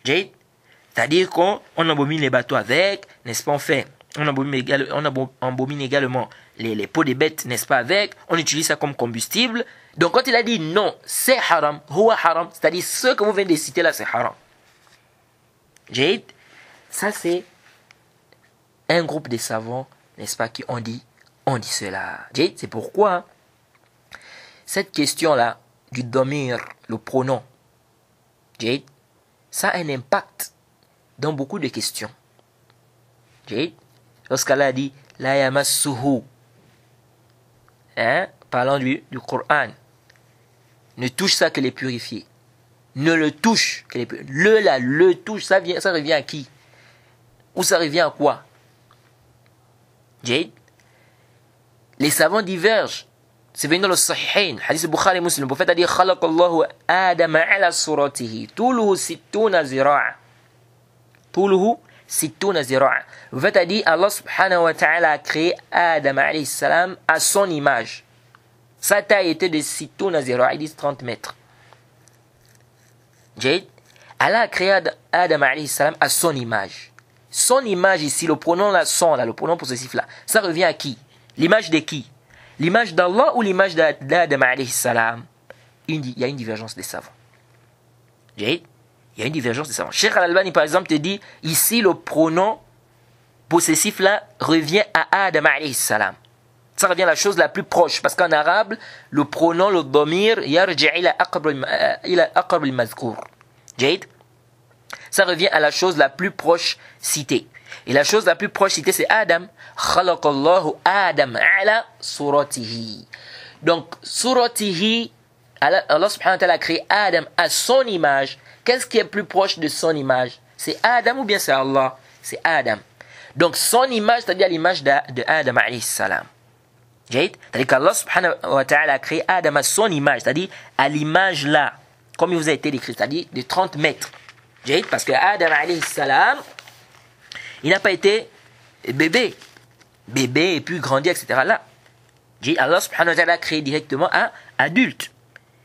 C'est-à-dire qu'on abomine les bateaux avec, n'est-ce pas, on abomine également les peaux des bêtes, n'est-ce pas, avec, on utilise ça comme combustible. Donc quand il a dit non, c'est haram, huwa haram, c'est-à-dire ce que vous venez de citer là, c'est haram. Ça c'est un groupe de savants, n'est-ce pas, qui ont dit cela. C'est pourquoi cette question-là du domir, le pronom, ça a un impact dans beaucoup de questions. Lorsqu'Allah dit la yamassuhu, parlant du Coran, ne touche ça que les purifiés. Ne le touche que les purifiés. Le touche, ça revient à qui? Ou ça revient à quoi? Les savants divergent. C'est venu dans le Sahihain, hadith Bukhari Muslim. Le prophète a dit Khalaqallahu Adama ala suratihi, tuluhu sittuna zira'a. Tuluhu sittuna zira'a. Le prophète a dit Allah subhanahu wa ta'ala a créé Adam alayhi salam à son image. Sa taille était de sittuna zira'a, ils disent 30 mètres. Allah a créé Adam alayhi salam à son image. Son image ici, le pronom là, son là, le pronom possessif là, ça revient à qui? L'image de qui? L'image d'Allah ou l'image d'Adam alayhi salam? Il y a une divergence des savants. Il y a une divergence des savants. Cheikh Al-Albani par exemple te dit, ici le pronom possessif là revient à Adam alayhi salam. Ça revient à la chose la plus proche, parce qu'en arabe, le pronom, le domir, yarji' ila aqrab al-mazkur. Ça revient à la chose la plus proche citée. Et la chose la plus proche citée, c'est Adam. Khalaqallahu Adam ala suratihi. Donc, suratihi, Allah subhanahu wa ta'ala a créé Adam à son image. Qu'est-ce qui est plus proche de son image? C'est Adam ou bien c'est Allah? C'est Adam. Donc, son image, c'est-à-dire l'image de Adam alayhi salam. C'est-à-dire qu'Allah subhanahu wa ta'ala a créé Adam à son image, c'est-à-dire à l'image là, comme il vous a été décrit, c'est-à-dire de 30 mètres. Parce que Adam alayhi salam, il n'a pas été bébé et puis grandi, etc. Là, Allah subhanahu wa ta'ala a créé directement un adulte.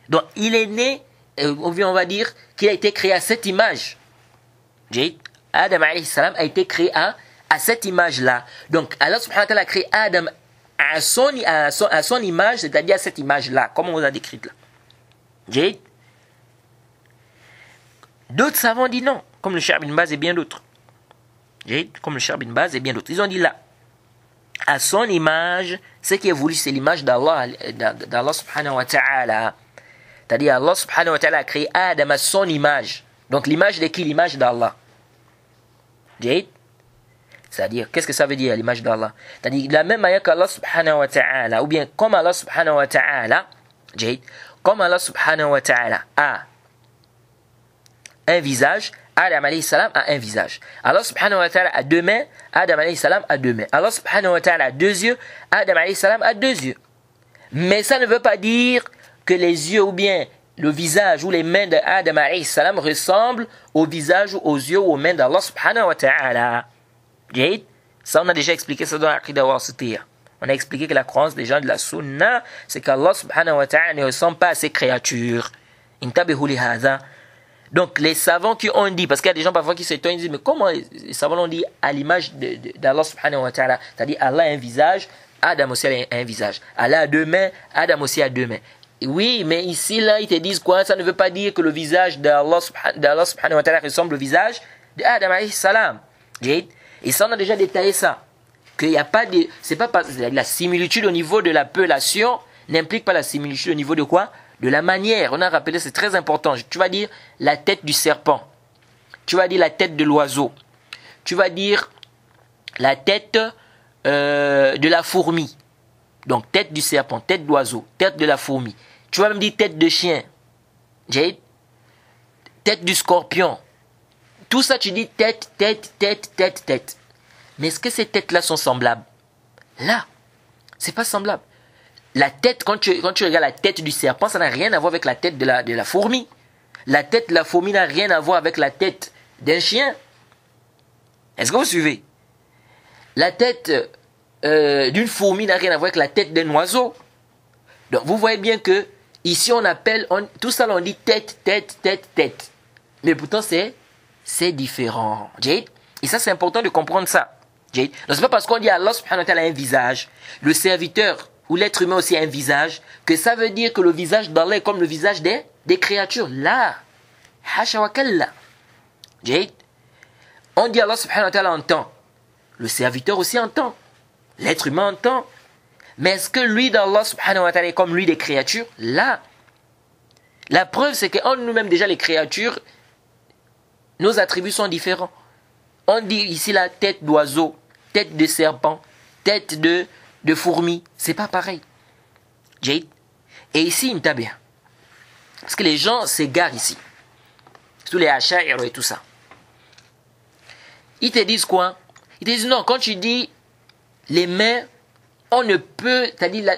Donc il est né, on va dire qu'il a été créé à cette image. Adam alayhi salam a été créé à cette image-là. Donc Allah subhanahu wa ta'ala a créé Adam à son image, c'est-à-dire à cette image-là, comme on vous a décrite là. D'autres savants disent non, comme le Cheikh bin Baz et bien d'autres. Ils ont dit là, à son image, ce qui est voulu, c'est l'image d'Allah subhanahu wa ta'ala. C'est-à-dire Allah subhanahu wa ta'ala a créé Adam à son image. Donc l'image de qui? L'image d'Allah. C'est-à-dire, qu'est-ce que ça veut dire l'image d'Allah? C'est-à-dire, de la même manière qu'Allah subhanahu wa ta'ala, ou bien comme Allah subhanahu wa ta'ala, a un visage, Adam alayhi salam a un visage. Allah subhanahu wa ta'ala a deux mains, Adam alayhi salam a deux mains. Allah subhanahu wa ta'ala a deux yeux, Adam alayhi salam a deux yeux. Mais ça ne veut pas dire que les yeux ou bien le visage ou les mains d'Adam alayhi salam ressemblent au visage ou aux yeux ou aux mains d'Allah subhanahu wa ta'ala. Ça on a déjà expliqué ça dans l'Aqidah Wasitiyya. On a expliqué que la croyance des gens de la Sunna, c'est qu'Allah subhanahu wa ta'ala ne ressemble pas à ses créatures. Intabihu li hadha. Donc les savants qui ont dit, parce qu'il y a des gens parfois qui s'étonnent, ils disent, mais comment les savants l'ont dit à l'image d'Allah subhanahu wa ta'ala? C'est-à-dire Allah a un visage, Adam aussi a un visage. Allah a deux mains, Adam aussi a deux mains. Oui, mais ici là, ils te disent quoi? Ça ne veut pas dire que le visage d'Allah subhanahu wa ta'ala ressemble au visage d'Adam alayhi salam. Et ça on a déjà détaillé ça. Qu'il n'y a pas de... C'est pas la similitude au niveau de l'appellation n'implique pas la similitude au niveau de quoi? De la manière. On a rappelé, c'est très important. Tu vas dire la tête du serpent. Tu vas dire la tête de l'oiseau. Tu vas dire la tête de la fourmi. Donc tête du serpent, tête de l'oiseau, tête de la fourmi. Tu vas même dire tête de chien. Tête du scorpion. Tout ça, tu dis tête. Mais est-ce que ces têtes-là sont semblables? Là, c'est pas semblable. La tête, quand tu regardes la tête du serpent, ça n'a rien à voir avec la tête de la fourmi. La tête de la fourmi n'a rien à voir avec la tête d'un chien. Est-ce que vous suivez? La tête d'une fourmi n'a rien à voir avec la tête d'un oiseau. Donc vous voyez bien que ici on appelle, tout ça on dit tête. Mais pourtant c'est différent. Et ça c'est important de comprendre ça. Donc c'est pas parce qu'on dit Allah subhanahu wa ta'ala a un visage, le serviteur ou l'être humain aussi a un visage, que ça veut dire que le visage d'Allah est comme le visage des créatures. Là, hasha wa kalla. On dit Allah subhanahu wa ta'ala entend. Le serviteur aussi entend. L'être humain entend. Mais est-ce que lui d'Allah subhanahu wa ta'ala est comme lui des créatures? Là. La preuve, c'est qu'en nous-mêmes, déjà, les créatures, nos attributs sont différents. On dit ici la tête d'oiseau, tête de serpent, tête de fourmi. C'est pas pareil. Jade. Et ici, il t'a bien. Parce que les gens s'égarent ici. Tous les Asha'ir et tout ça. Ils te disent quoi? Ils te disent non, quand tu dis les mains, on ne peut, c'est-à-dire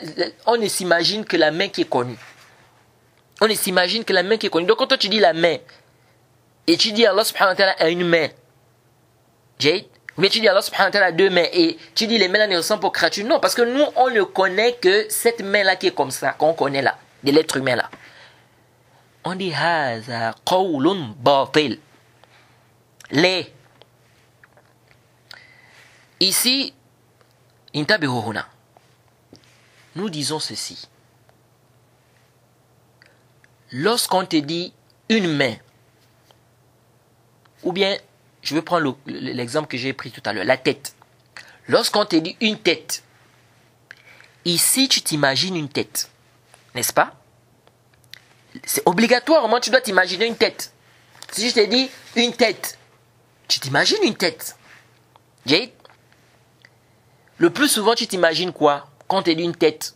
on ne s'imagine que la main qui est connue. On ne s'imagine que la main qui est connue. Donc quand toi tu dis la main, et tu dis Allah subhanahu wa ta'ala a une main, Jade, ou bien tu dis Allah subhanahu wa ta'ala a deux mains, et tu dis les mains là ne ressemblent pas aux créatures. Non, parce que nous, on ne connaît que cette main là qui est comme ça, qu'on connaît là, de l'être humain là. On dit haza qawlun batil. Les. Ici, intabihu huna. Nous disons ceci. Lorsqu'on te dit une main, ou bien, je vais prendre l'exemple que j'ai pris tout à l'heure, la tête. Lorsqu'on te dit une tête, ici tu t'imagines une tête, n'est-ce pas? C'est obligatoirement, tu dois t'imaginer une tête. Si je te dis une tête, tu t'imagines une tête. Jade? Le plus souvent, tu t'imagines quoi? Quand on te dit une tête,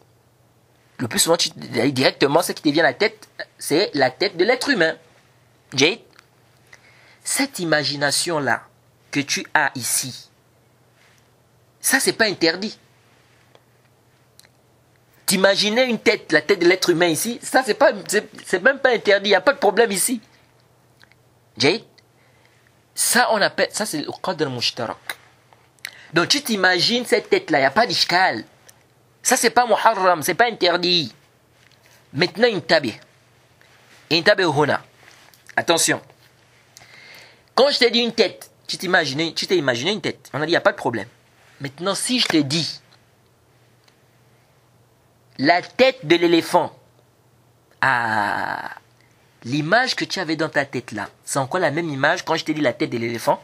le plus souvent, directement, ce qui te vient à la tête, c'est la tête de l'être humain. Jade? Cette imagination-là que tu as ici, ça, c'est pas interdit. T'imaginer une tête, la tête de l'être humain ici, ça, c'est même pas interdit, il n'y a pas de problème ici. Jade? Ça, on appelle, ça, c'est le qadr mushtarak. Donc, tu t'imagines cette tête-là, il n'y a pas d'ishkal. Ça, c'est pas muharram, c'est pas interdit. Maintenant, intabi. Intabi huna. Attention. Quand je t'ai dit une tête, tu t'es imaginé une tête. On a dit, il n'y a pas de problème. Maintenant, si je te dis la tête de l'éléphant, ah, l'image que tu avais dans ta tête là, c'est encore la même image quand je t'ai dit la tête de l'éléphant?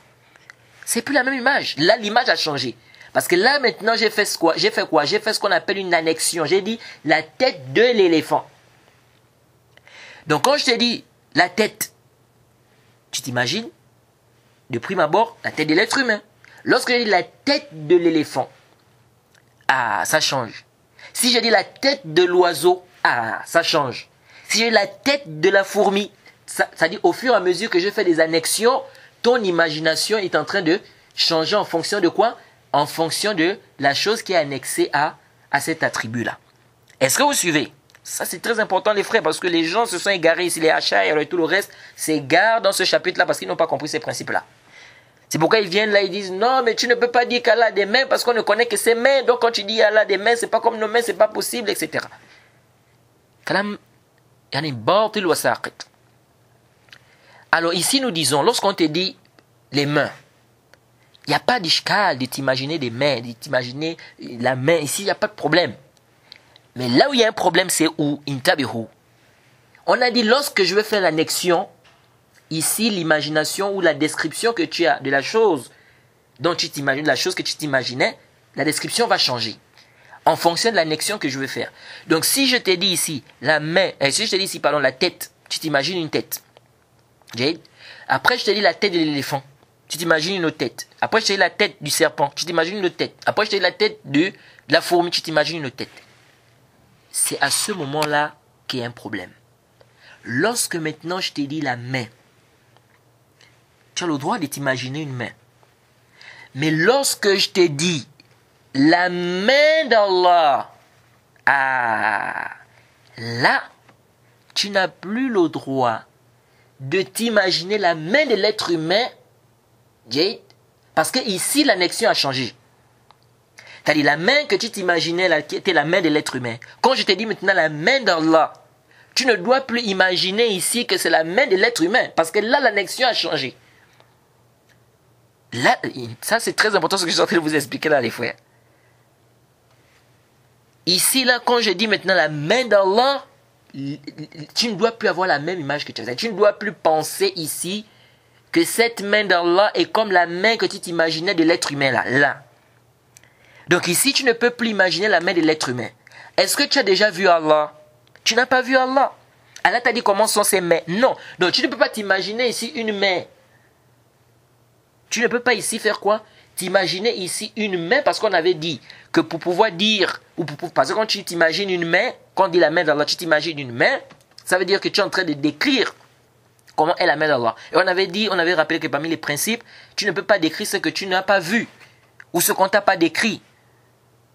C'est plus la même image. Là, l'image a changé. Parce que là, maintenant, j'ai fait quoi? J'ai fait ce qu'on appelle une annexion. J'ai dit la tête de l'éléphant. Donc, quand je t'ai dit la tête, tu t'imagines, de prime abord, la tête de l'être humain. Lorsque j'ai dit la tête de l'éléphant, ah, ça change. Si j'ai dit la tête de l'oiseau, ah, ça change. Si j'ai dit la tête de la fourmi, ça dit au fur et à mesure que je fais des annexions, ton imagination est en train de changer en fonction de quoi? En fonction de la chose qui est annexée à cet attribut-là. Est-ce que vous suivez? Ça, c'est très important, les frères, parce que les gens se sont égarés ici, les Asha'ir et tout le reste s'égarent dans ce chapitre-là parce qu'ils n'ont pas compris ces principes-là. C'est pourquoi ils viennent là, ils disent, non, mais tu ne peux pas dire qu'Allah a des mains parce qu'on ne connaît que ses mains. Donc, quand tu dis Allah a des mains, c'est pas comme nos mains, c'est pas possible, etc. Kalam, yani batil wa saqit. Alors ici, nous disons, lorsqu'on te dit les mains, il n'y a pas d'ishkal de t'imaginer des mains, de t'imaginer la main. Ici, il n'y a pas de problème. Mais là où il y a un problème, c'est où? Intabihu. On a dit, lorsque je veux faire l'annexion, ici, l'imagination ou la description que tu as de la chose dont tu t'imagines, la chose que tu t'imaginais, la description va changer en fonction de l'annexion que je veux faire. Donc, si je t'ai dit ici la main, si je t'ai dit ici, pardon, la tête, tu t'imagines une tête. Jade. Après, je t'ai dit la tête de l'éléphant, tu t'imagines une autre tête. Après, je t'ai dit la tête du serpent, tu t'imagines une autre tête. Après, je t'ai dit la tête de la fourmi, tu t'imagines une autre tête. C'est à ce moment-là qu'il y a un problème. Lorsque maintenant je t'ai dit la main, tu as le droit de t'imaginer une main. Mais lorsque je t'ai dit la main d'Allah, ah, là, tu n'as plus le droit de t'imaginer la main de l'être humain, parce que ici l'annexion a changé. C'est-à-dire la main que tu t'imaginais là, qui était la main de l'être humain. Quand je t'ai dit maintenant la main d'Allah, tu ne dois plus imaginer ici que c'est la main de l'être humain, parce que là l'annexion a changé. Là, ça c'est très important ce que je suis en train de vous expliquer là les frères. Ici là, quand je dis maintenant la main d'Allah, tu ne dois plus avoir la même image que tu as. Tu ne dois plus penser ici que cette main d'Allah est comme la main que tu t'imaginais de l'être humain là. Donc ici, tu ne peux plus imaginer la main de l'être humain. Est-ce que tu as déjà vu Allah? Tu n'as pas vu Allah. Allah t'a dit comment sont ses mains. Non. Donc tu ne peux pas t'imaginer ici une main. Tu ne peux pas ici faire quoi? T'imaginer ici une main, parce qu'on avait dit que pour pouvoir dire, parce que quand tu t'imagines une main, quand on dit la main d'Allah, tu t'imagines une main, ça veut dire que tu es en train de décrire comment est la main d'Allah. Et on avait rappelé que parmi les principes, tu ne peux pas décrire ce que tu n'as pas vu, ou ce qu'on t'a pas décrit.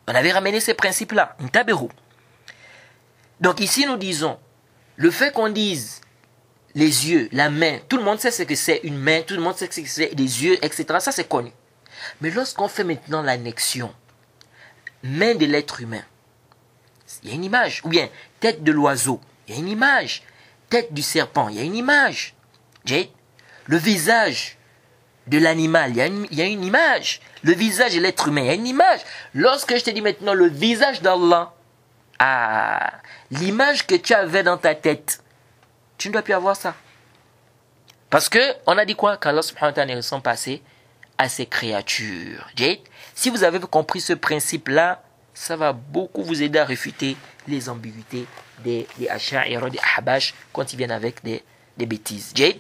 On avait ramené ces principes-là, Ntaberu. Donc ici nous disons, le fait qu'on dise les yeux, la main, tout le monde sait ce que c'est une main, tout le monde sait ce que c'est des yeux, etc. Ça c'est connu. Mais lorsqu'on fait maintenant l'annexion, main de l'être humain, il y a une image. Ou bien tête de l'oiseau, il y a une image. Tête du serpent, il y a une image. Le visage de l'animal, il y a une image. Le visage de l'être humain, il y a une image. Lorsque je te dis maintenant le visage d'Allah, l'image que tu avais dans ta tête, tu ne dois plus avoir ça. Parce que on a dit quoi? Qu'Allah subhanahu wa ta'ala ne ressemble pas à ses créatures. Si vous avez compris ce principe-là, ça va beaucoup vous aider à réfuter les ambiguïtés des Asha'ira, des Ahbash, quand ils viennent avec des bêtises. Et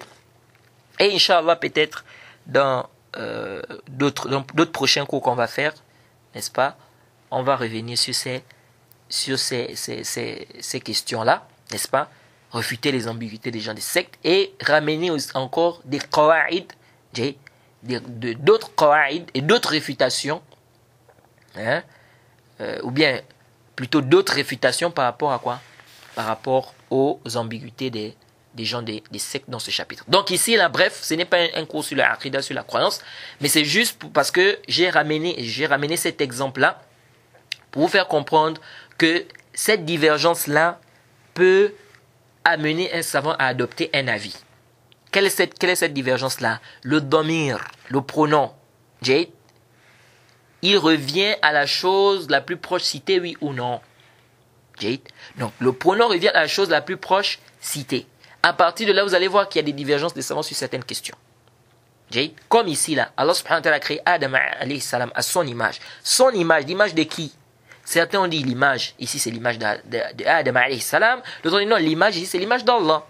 Inch'Allah, peut-être dans d'autres prochains cours qu'on va faire, n'est-ce pas, on va revenir sur ces questions-là, n'est-ce pas, refuter les ambiguïtés des gens des sectes et ramener encore des qawa'id, d'autres qawa'id et d'autres réfutations, hein, ou bien plutôt d'autres réfutations par rapport à quoi? Par rapport aux ambiguïtés des gens des sectes dans ce chapitre. Donc ici, là, bref, ce n'est pas un cours sur la aqidah, sur la croyance, mais c'est juste parce que j'ai ramené cet exemple-là pour vous faire comprendre que cette divergence-là peut amener un savant à adopter un avis. Quelle est cette divergence-là? Le domir, le pronom, il revient à la chose la plus proche citée, oui ou non? Donc, le pronom revient à la chose la plus proche citée. À partir de là, vous allez voir qu'il y a des divergences des savants sur certaines questions. Comme ici, là, Allah subhanahu wa ta'ala a créé Adam alayhi salam à son image. Son image, l'image de qui? Certains ont dit l'image, ici c'est l'image d'Adam alayhi salam. D'autres ont dit non, l'image ici c'est l'image d'Allah.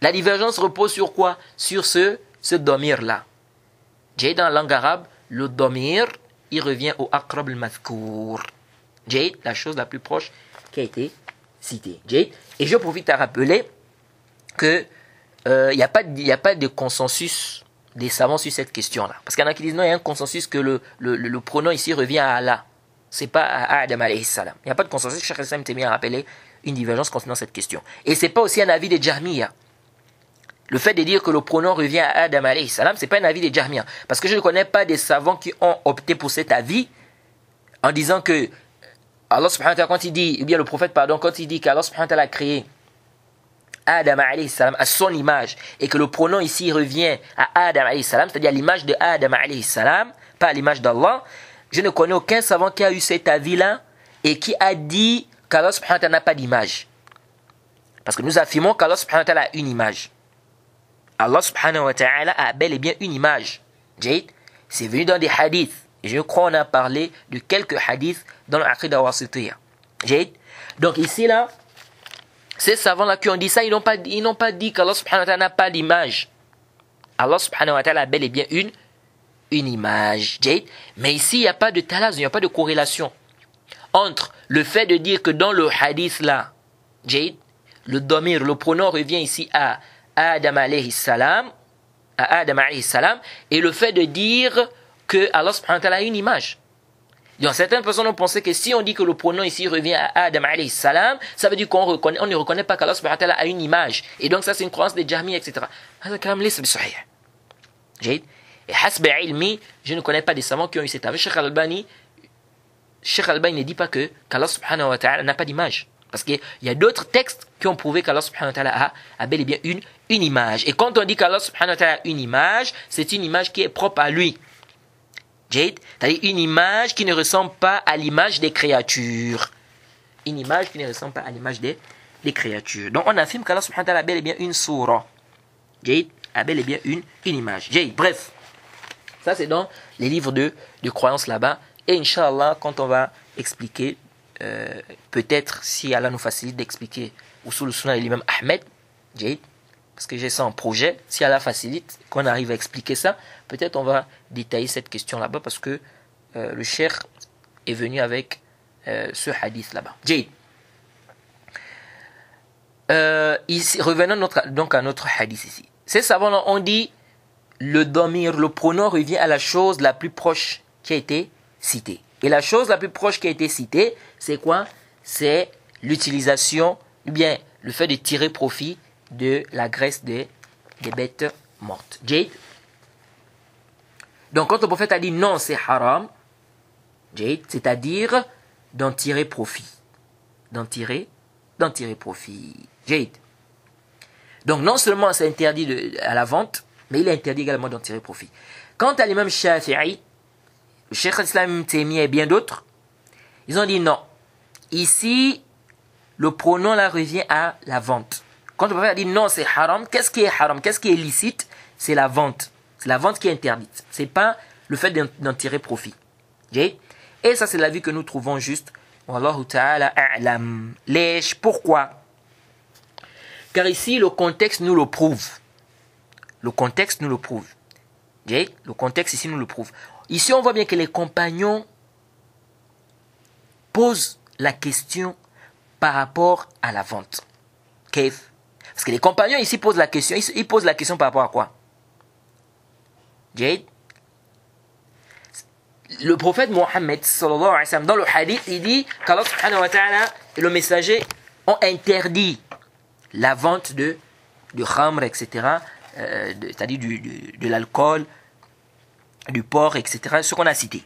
La divergence repose sur quoi? Sur ce domir-là. Dans la langue arabe, le domir, il revient au aqrab al-mazkour. La chose la plus proche qui a été citée. Et je profite à rappeler que il n'y a pas de consensus des savants sur cette question-là. Parce qu'il y en a qui disent non, il y a un consensus que le pronom ici revient à Allah. C'est pas à Adam alayhi salam. Il n'y a pas de consensus. Cheikh al-Islam t'est bien rappelé une divergence concernant cette question. Et c'est pas aussi un avis des Jahmiya. Le fait de dire que le pronom revient à Adam alayhi salam, c'est pas un avis des Jahmiya. Parce que je ne connais pas des savants qui ont opté pour cet avis en disant que Allah subhanahu wa ta'ala, quand il dit, ou bien le prophète, pardon, quand il dit qu'Allah subhanahu wa ta'ala a créé Adam alayhi salam à son image et que le pronom ici revient à Adam alayhi salam, c'est-à-dire à l'image de Adam alayhi salam, pas à l'image d'Allah, je ne connais aucun savant qui a eu cet avis-là et qui a dit qu'Allah subhanahu wa ta'ala n'a pas d'image. Parce que nous affirmons qu'Allah subhanahu wa ta'ala a une image. Allah subhanahu wa ta'ala a bel et bien une image. C'est venu dans des hadiths. Et je crois qu'on a parlé de quelques hadiths dans l'Aqidah Wasitiyya. Donc ici là, ces savants-là qui ont dit ça, ils n'ont pas dit qu'Allah subhanahu wa ta'ala n'a pas d'image. Allah subhanahu wa ta'ala a bel et bien une image. Mais ici, il n'y a pas de talaz, il n'y a pas de corrélation entre le fait de dire que dans le hadith là, le domir, le pronom revient ici à Adam alayhi salam, et le fait de dire que Allah subhanahu wa ta'ala a une image. Donc certaines personnes ont pensé que si on dit que le pronom ici revient à Adam alayhi salam, ça veut dire qu'on ne reconnaît pas qu'Allah subhanahu wa ta'ala a une image. Et donc ça c'est une croyance des Jahmi, etc. Et hasbi ilmi, je ne connais pas des savants qui ont eu cet avis. Cheikh al-Albani ne dit pas qu'Allah subhanahu wa ta'ala n'a pas d'image. Parce qu'il y a d'autres textes qui ont prouvé qu'Allah subhanahu wa ta'ala a bel et bien une image. Et quand on dit qu'Allah subhanahu wa ta'ala a une image, c'est une image qui est propre à lui. C'est-à-dire une image qui ne ressemble pas à l'image des créatures. Une image qui ne ressemble pas à l'image des créatures. Donc on affirme qu'Allah subhanahu wa ta'ala a bel et bien une sourate. A bel et bien une image. Bref. Ça, c'est dans les livres de croyance là-bas Et Inch'Allah, quand on va expliquer, peut-être si Allah nous facilite d'expliquer Usul Sunnah de l'imam Ahmed, parce que j'ai ça en projet, si Allah facilite, qu'on arrive à expliquer ça, peut-être on va détailler cette question là-bas, parce que le cheikh est venu avec ce hadith là-bas. Ici, revenons donc à notre hadith ici. Ces savants on dit le domir, le pronom revient à la chose la plus proche qui a été citée. Et la chose la plus proche qui a été citée, c'est quoi? C'est l'utilisation, ou bien le fait de tirer profit de la graisse des bêtes mortes. Donc quand le prophète a dit non, c'est haram, c'est-à-dire d'en tirer profit. D'en tirer profit. Donc non seulement c'est interdit à la vente, mais il est interdit également d'en tirer profit. Quant à l'imam Shafi'i, le Cheikh Islam Taymiyyah et bien d'autres, ils ont dit non. Ici, le pronom là revient à la vente. Quand le prophète a dit non, c'est haram, qu'est-ce qui est haram? Qu'est-ce qui est licite? C'est la vente. C'est la vente qui est interdite. C'est pas le fait d'en tirer profit. Et ça, c'est l'avis que nous trouvons juste. Wallahu ta'ala a'lam. Pourquoi? Car ici, le contexte nous le prouve. Le contexte nous le prouve. Le contexte ici nous le prouve. Ici, on voit bien que les compagnons posent la question par rapport à la vente. Parce que les compagnons ici posent la question. Ils posent la question par rapport à quoi? Le prophète Mohammed sallallahu alayhi wa sallam, dans le hadith, il dit qu'Allah subhanahu wa ta'ala et le messager ont interdit la vente de khamr, etc., c'est-à-dire de l'alcool, du porc, etc., ce qu'on a cité.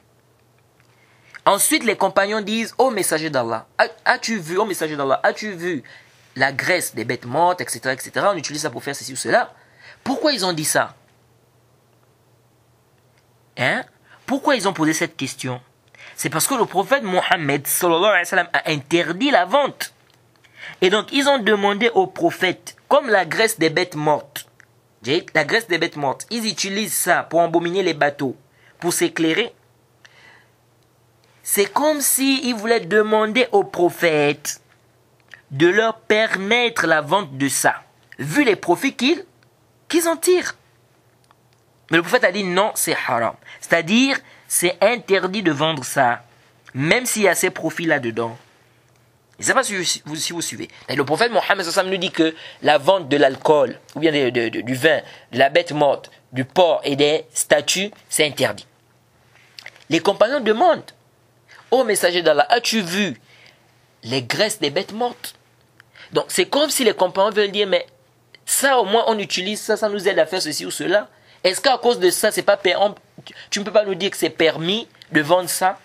Ensuite, les compagnons disent, ô messager d'Allah, as-tu vu la graisse des bêtes mortes, etc., etc., on utilise ça pour faire ceci ou cela. Pourquoi ils ont dit ça? Pourquoi ils ont posé cette question? C'est parce que le prophète Mohammed sallallahu alayhi wa sallam a interdit la vente. Et donc, ils ont demandé au prophète, comme la graisse des bêtes mortes, ils utilisent ça pour embaumer les bateaux, pour s'éclairer. C'est comme s'ils voulaient demander au prophète de leur permettre la vente de ça, vu les profits qu'ils en tirent. Mais le prophète a dit non, c'est haram. C'est-à-dire, c'est interdit de vendre ça, même s'il y a ces profits là-dedans. Je ne sais pas si vous suivez. Et le prophète Mohammed nous dit que la vente de l'alcool, ou bien du vin, de la bête morte, du porc et des statues, c'est interdit. Les compagnons demandent, ô messager d'Allah, as-tu vu les graisses des bêtes mortes? Donc c'est comme si les compagnons veulent dire, mais ça au moins on utilise ça, ça nous aide à faire ceci ou cela. Est-ce qu'à cause de ça, c'est pas tu ne peux pas nous dire que c'est permis de vendre ça?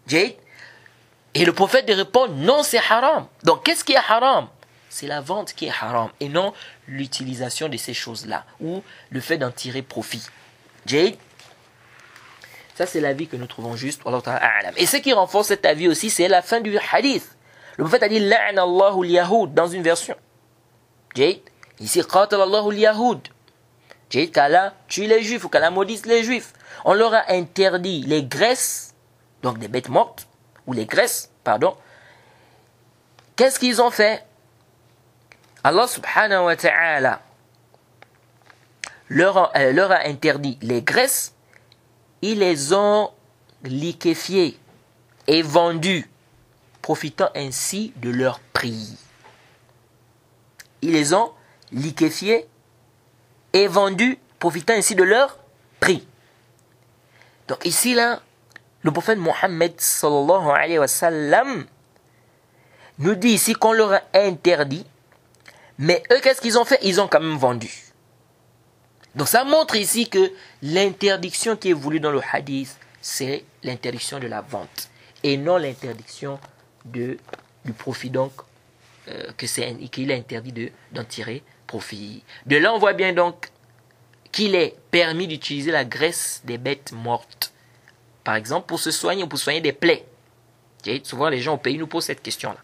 Et le prophète répond, non, c'est haram. Donc, qu'est-ce qui est haram? C'est la vente qui est haram et non l'utilisation de ces choses-là ou le fait d'en tirer profit. Ça, c'est l'avis que nous trouvons juste. Et ce qui renforce cet avis aussi, c'est la fin du hadith. Le prophète a dit, la'ana Allahu al-yahoud dans une version. Ici, qatal Allahu al-yahoud. Qu'Allah tue les juifs ou qu'Allah maudisse les juifs. On leur a interdit les graisses, donc des bêtes mortes, ou les graisses, pardon. Qu'est-ce qu'ils ont fait? Allah subhanahu wa ta'ala leur a interdit les graisses, ils les ont liquéfiées et vendues, profitant ainsi de leur prix. Ils les ont liquéfiées et vendus, profitant ainsi de leur prix. Donc ici, là, le prophète Mohammed sallallahu alayhi wa sallam nous dit ici qu'on leur a interdit, mais eux, qu'est-ce qu'ils ont fait? Ils ont quand même vendu. Donc ça montre ici que l'interdiction qui est voulue dans le hadith, c'est l'interdiction de la vente, et non l'interdiction du profit, donc qu'il est interdit d'en tirer profit. De là, on voit bien donc qu'il est permis d'utiliser la graisse des bêtes mortes, par exemple pour se soigner ou pour soigner des plaies. Souvent, les gens au pays nous posent cette question-là.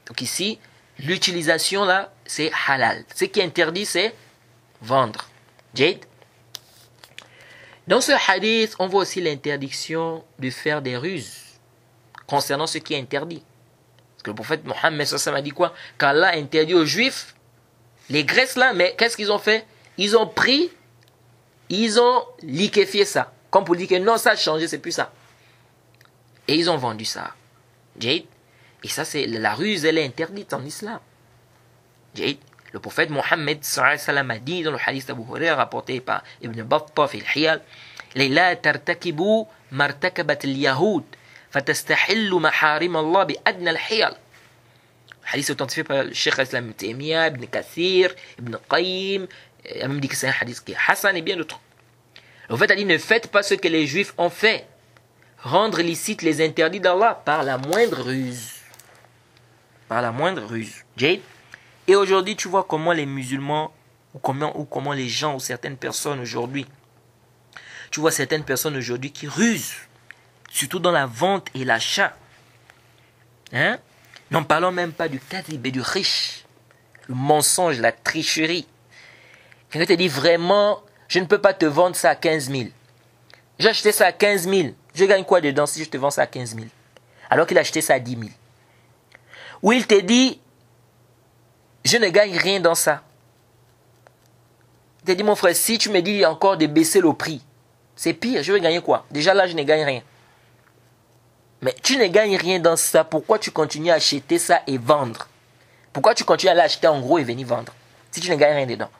Donc ici, l'utilisation là, c'est halal. Ce qui est interdit, c'est vendre. Dans ce hadith, on voit aussi l'interdiction de faire des ruses concernant ce qui est interdit. Parce que le prophète Mohammed a dit quoi? Qu'Allah a interdit aux Juifs les graisses là, mais qu'est-ce qu'ils ont fait? Ils ont pris, ils ont liquéfié ça. Comme pour dire que non, ça a changé, c'est plus ça. Et ils ont vendu ça. Et ça, c'est la ruse, elle est interdite en islam. Le prophète Mohammed a dit dans le hadith d'Abu Hurairah rapporté par Ibn Battah fi al-Hiyal, la tartakibu martakabat al-Yahud fatastahillu maharim Allah bi adna al-Hiyal. Hadith authentifié par le Cheikh Islam Ibn Taymiyyah, Ibn Kathir, Ibn Qayyim, il a même dit que c'est un hadith qui est Hassan et bien d'autres. Le prophète a dit, ne faites pas ce que les Juifs ont fait, rendre licite les interdits d'Allah par la moindre ruse. Par la moindre ruse. Et aujourd'hui, tu vois comment les musulmans, ou comment les gens, ou certaines personnes aujourd'hui, tu vois certaines personnes aujourd'hui qui rusent, surtout dans la vente et l'achat. Hein? N'en parlons même pas du kadhib et du riche, le mensonge, la tricherie. Quelqu'un te dit vraiment, je ne peux pas te vendre ça à 15 000. J'ai acheté ça à 15 000. Je gagne quoi dedans si je te vends ça à 15 000? Alors qu'il a acheté ça à 10 000. Ou il te dit, je ne gagne rien dans ça. Il te dit, mon frère, si tu me dis encore de baisser le prix, c'est pire, je vais gagner quoi? Déjà là, je ne gagne rien. Mais tu ne gagnes rien dans ça, pourquoi tu continues à acheter ça et vendre? Pourquoi tu continues à l'acheter en gros et venir vendre? Si tu ne gagnes rien dedans.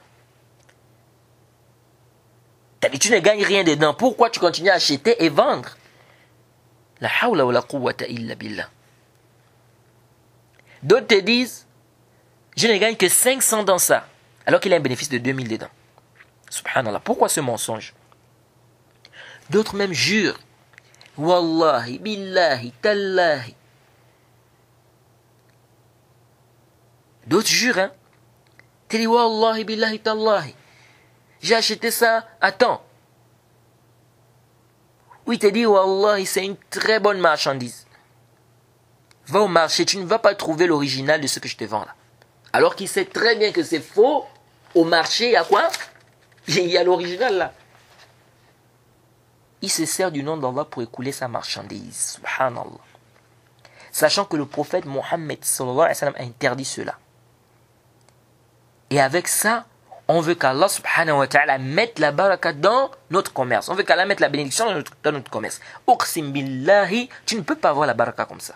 Tu ne gagnes rien dedans, pourquoi tu continues à acheter et vendre? La hawla wa la quwwata illa billah. D'autres te disent, je ne gagne que 500 dans ça, alors qu'il a un bénéfice de 2000 dedans. Subhanallah, pourquoi ce mensonge? D'autres même jurent, wallahi, billahi, tallahi. D'autres jurent, hein. Tu dis, wallahi, billahi, tallahi. J'ai acheté ça à temps. Oui, tu dis, wallahi, c'est une très bonne marchandise. Va au marché, tu ne vas pas trouver l'original de ce que je te vends là. Alors qu'il sait très bien que c'est faux, au marché, il y a quoi? Il y a l'original là. Il se sert du nom d'Allah pour écouler sa marchandise. Subhanallah. Sachant que le prophète Mohammed sallallahu alayhi wa sallam a interdit cela. Et avec ça, on veut qu'Allah subhanahu wa ta'ala mette la baraka dans notre commerce. On veut qu'Allah mette la bénédiction dans notre commerce. Uqsim billahi, tu ne peux pas avoir la baraka comme ça.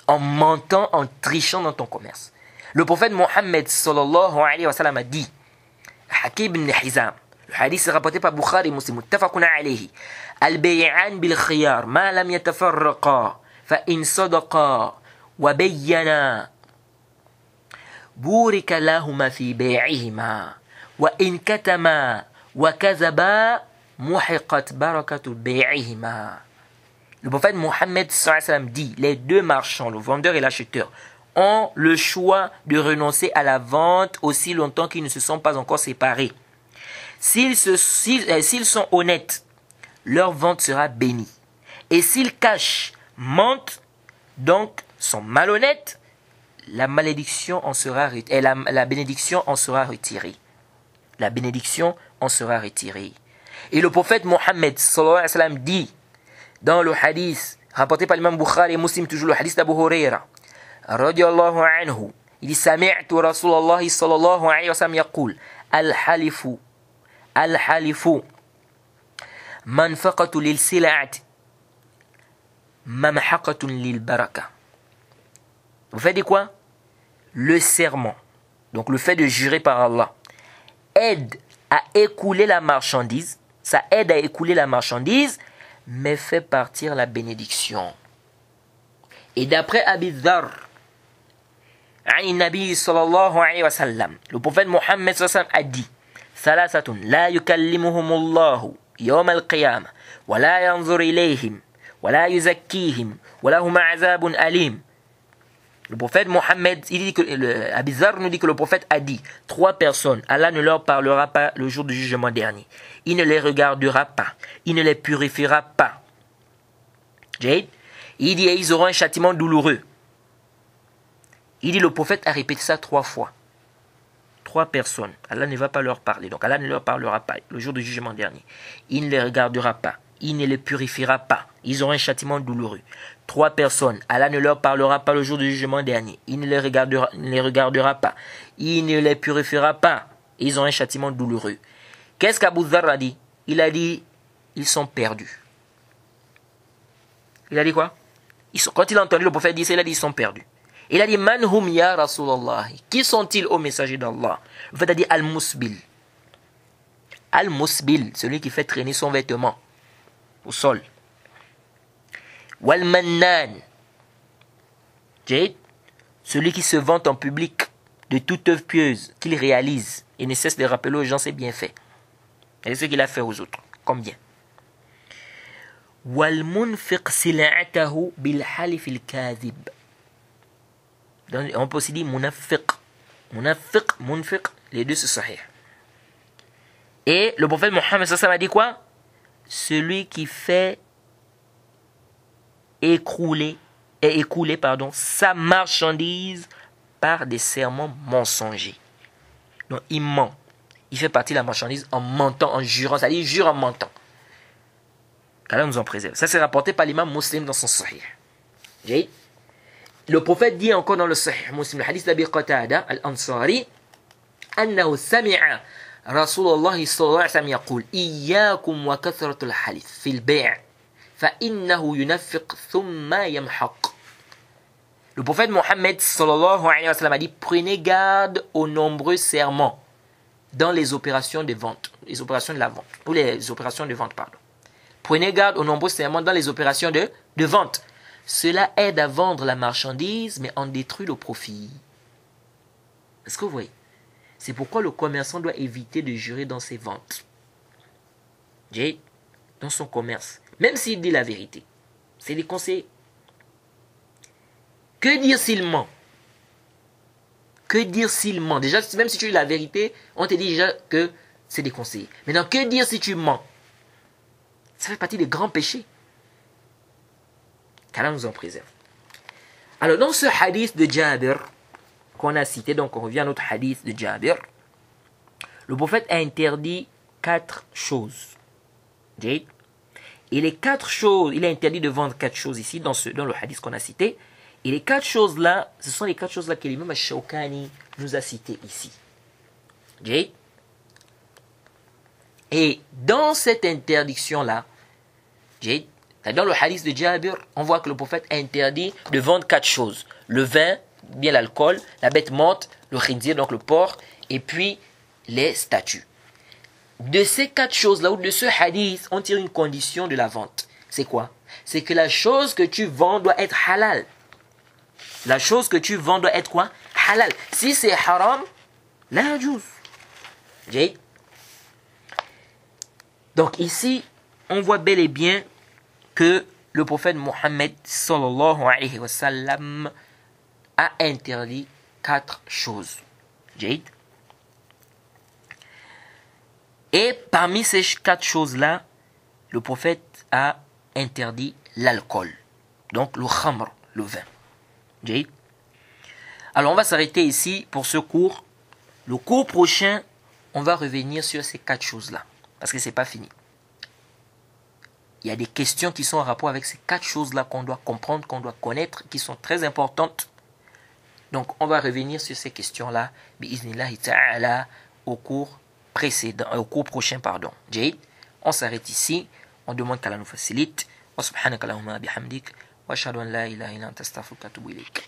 En mentant, en trichant dans ton commerce. Le prophète Mohammed sallallahu alayhi wa sallam a dit, Hakim ibn Hizam, le hadith est rapporté par Bukhari et Muslim, muttafaqun alayhi, al-bay'an bil khiyar, ma lam yatafarraqa, fa in sadaqa, wa bayyana, burika lahuma fi bay'ihima, wa in katama, wa kazaba, muhiqat barakatu bay'ihima. Le prophète Mohammed sallallahu alayhi wa sallam dit, les deux marchands, le vendeur et l'acheteur, ont le choix de renoncer à la vente aussi longtemps qu'ils ne se sont pas encore séparés. S'ils sont honnêtes, leur vente sera bénie. Et s'ils cachent, mentent, donc sont malhonnêtes, la bénédiction en sera retirée. La bénédiction en sera retirée. Et le prophète Mohammed sallallahu alayhi wa sallam dit, dans le hadith rapporté par l'imam Bukhari et Muslim, toujours le hadith d'Abu Hurairah radiyallahu anhu, il dit, sami'tu Rasulallah sallallahu alayhi wa sallam yaqul, al-halifu manfaqatu lil sil'ati mamhaqatun lil baraka. Vous faites quoi? Le serment, donc le fait de jurer par Allah, aide à écouler la marchandise, ça aide à écouler la marchandise, mais fait partir la bénédiction. Et d'après Abi Dharr, Nabi sallallahu alayhi wa sallam, le prophète Mohammed sallallahu alayhi wa sallam a dit, Thalathatun la yukallimuhumullahu yawm al-qiyamah, wa la yanzur ilayhim, wa la yuzakkihim, wa lahum azabun alim. Le prophète Mohammed, il dit que Abi Dharr nous dit que le prophète a dit, 3 personnes, Allah ne leur parlera pas le jour du jugement dernier. Il ne les regardera pas. Il ne les purifiera pas. Il dit, et ils auront un châtiment douloureux. Il dit, le prophète a répété ça 3 fois. 3 personnes, Allah ne va pas leur parler. Donc Allah ne leur parlera pas le jour du jugement dernier. Il ne les regardera pas. Il ne les purifiera pas. Ils auront un châtiment douloureux. 3 personnes, Allah ne leur parlera pas le jour du jugement dernier. Il ne les regardera pas. Il ne les purifiera pas. Ils auront un châtiment douloureux. Qu'est-ce qu'Abu Dharr a dit? Il a dit, ils sont perdus. Il a dit quoi? Quand il a entendu le prophète dire ça, il a dit, ils sont perdus. Il a dit, Man hum ya Rasulallah. Qui sont-ils, ô messager d'Allah? Le prophète a dit, Al-Musbil. Al-Musbil, celui qui fait traîner son vêtement au sol. Wal-Mannan. Celui qui se vante en public de toute œuvre pieuse qu'il réalise et ne cesse de rappeler aux gens ses bienfaits. Et ce qu'il a fait aux autres. Combien? Wal-Munfiq sil'atahu bil-halif il-kadhib. On peut aussi dire Munafiq. Munafiq, Munfiq, les deux c'est sahih. Et le prophète Mohammed a dit quoi? Celui qui fait écouler sa marchandise par des serments mensongers. Donc il ment. Il fait partie de la marchandise en mentant, en jurant. C'est-à-dire il jure en mentant. qu'Allah nous en préserve. Ça c'est rapporté par l'imam Muslim dans son Sahih. Le prophète dit encore dans le Sahih Muslim, le hadith d'Abi Qatada al-Ansari, أنه سمع رسول الله صلى الله عليه وسلم يقول إياكم وكثرة الحلف في البيع فإنه ينفق ثم يمحق. Le prophète Mohammed sallallahu alayhi wa sallam a dit, prenez garde aux nombreux serments dans les opérations de vente, les opérations de la vente, ou les opérations de vente, pardon. Prenez garde aux nombreux serments dans les opérations de vente. Cela aide à vendre la marchandise, mais en détruit le profit. Est-ce que vous voyez? C'est pourquoi le commerçant doit éviter de jurer dans ses ventes. Dans son commerce. Même s'il dit la vérité. C'est des conseils. Que dire s'il ment? Que dire s'il ment? Déjà, même si tu dis la vérité, on te dit déjà que c'est des conseils. Maintenant, que dire si tu mens? Ça fait partie des grands péchés. Qu'Allah nous en préserve. Alors, dans ce hadith de Jabir qu'on a cité, donc on revient à notre hadith de Jabir, le prophète a interdit 4 choses. Et les 4 choses, il a interdit de vendre 4 choses ici, dans le hadith qu'on a cité. Et les 4 choses-là, ce sont les 4 choses-là que l'imam Ash-Shawkani nous a citées ici. Et dans cette interdiction-là, dans le hadith de Jabir, on voit que le prophète a interdit de vendre 4 choses. Le vin, bien l'alcool, la bête morte, le khinzir, donc le porc, et puis les statues. De ces 4 choses-là, ou de ce hadith, on tire une condition de la vente. C'est quoi? C'est que la chose que tu vends doit être halal. La chose que tu vends doit être quoi? Halal. Si c'est haram, la yajouz. Donc ici, on voit bel et bien que le prophète Mohammed sallallahu alayhi wa sallam a interdit 4 choses. Et parmi ces 4 choses-là, le prophète a interdit l'alcool. Donc le khamr, le vin. Alors on va s'arrêter ici pour ce cours. Le cours prochain, on va revenir sur ces 4 choses-là. Parce que ce n'est pas fini. Il y a des questions qui sont en rapport avec ces 4 choses-là qu'on doit comprendre, qu'on doit connaître, qui sont très importantes. Donc on va revenir sur ces questions-là, bi'iznillahi ta'ala, au cours prochain, pardon. On s'arrête ici. On demande qu'Allah nous facilite. Wa subhanaka Allahumma bihamdik. Wa ashhadu an la ilaha illa anta astaghfiruka wa atubu ilayk.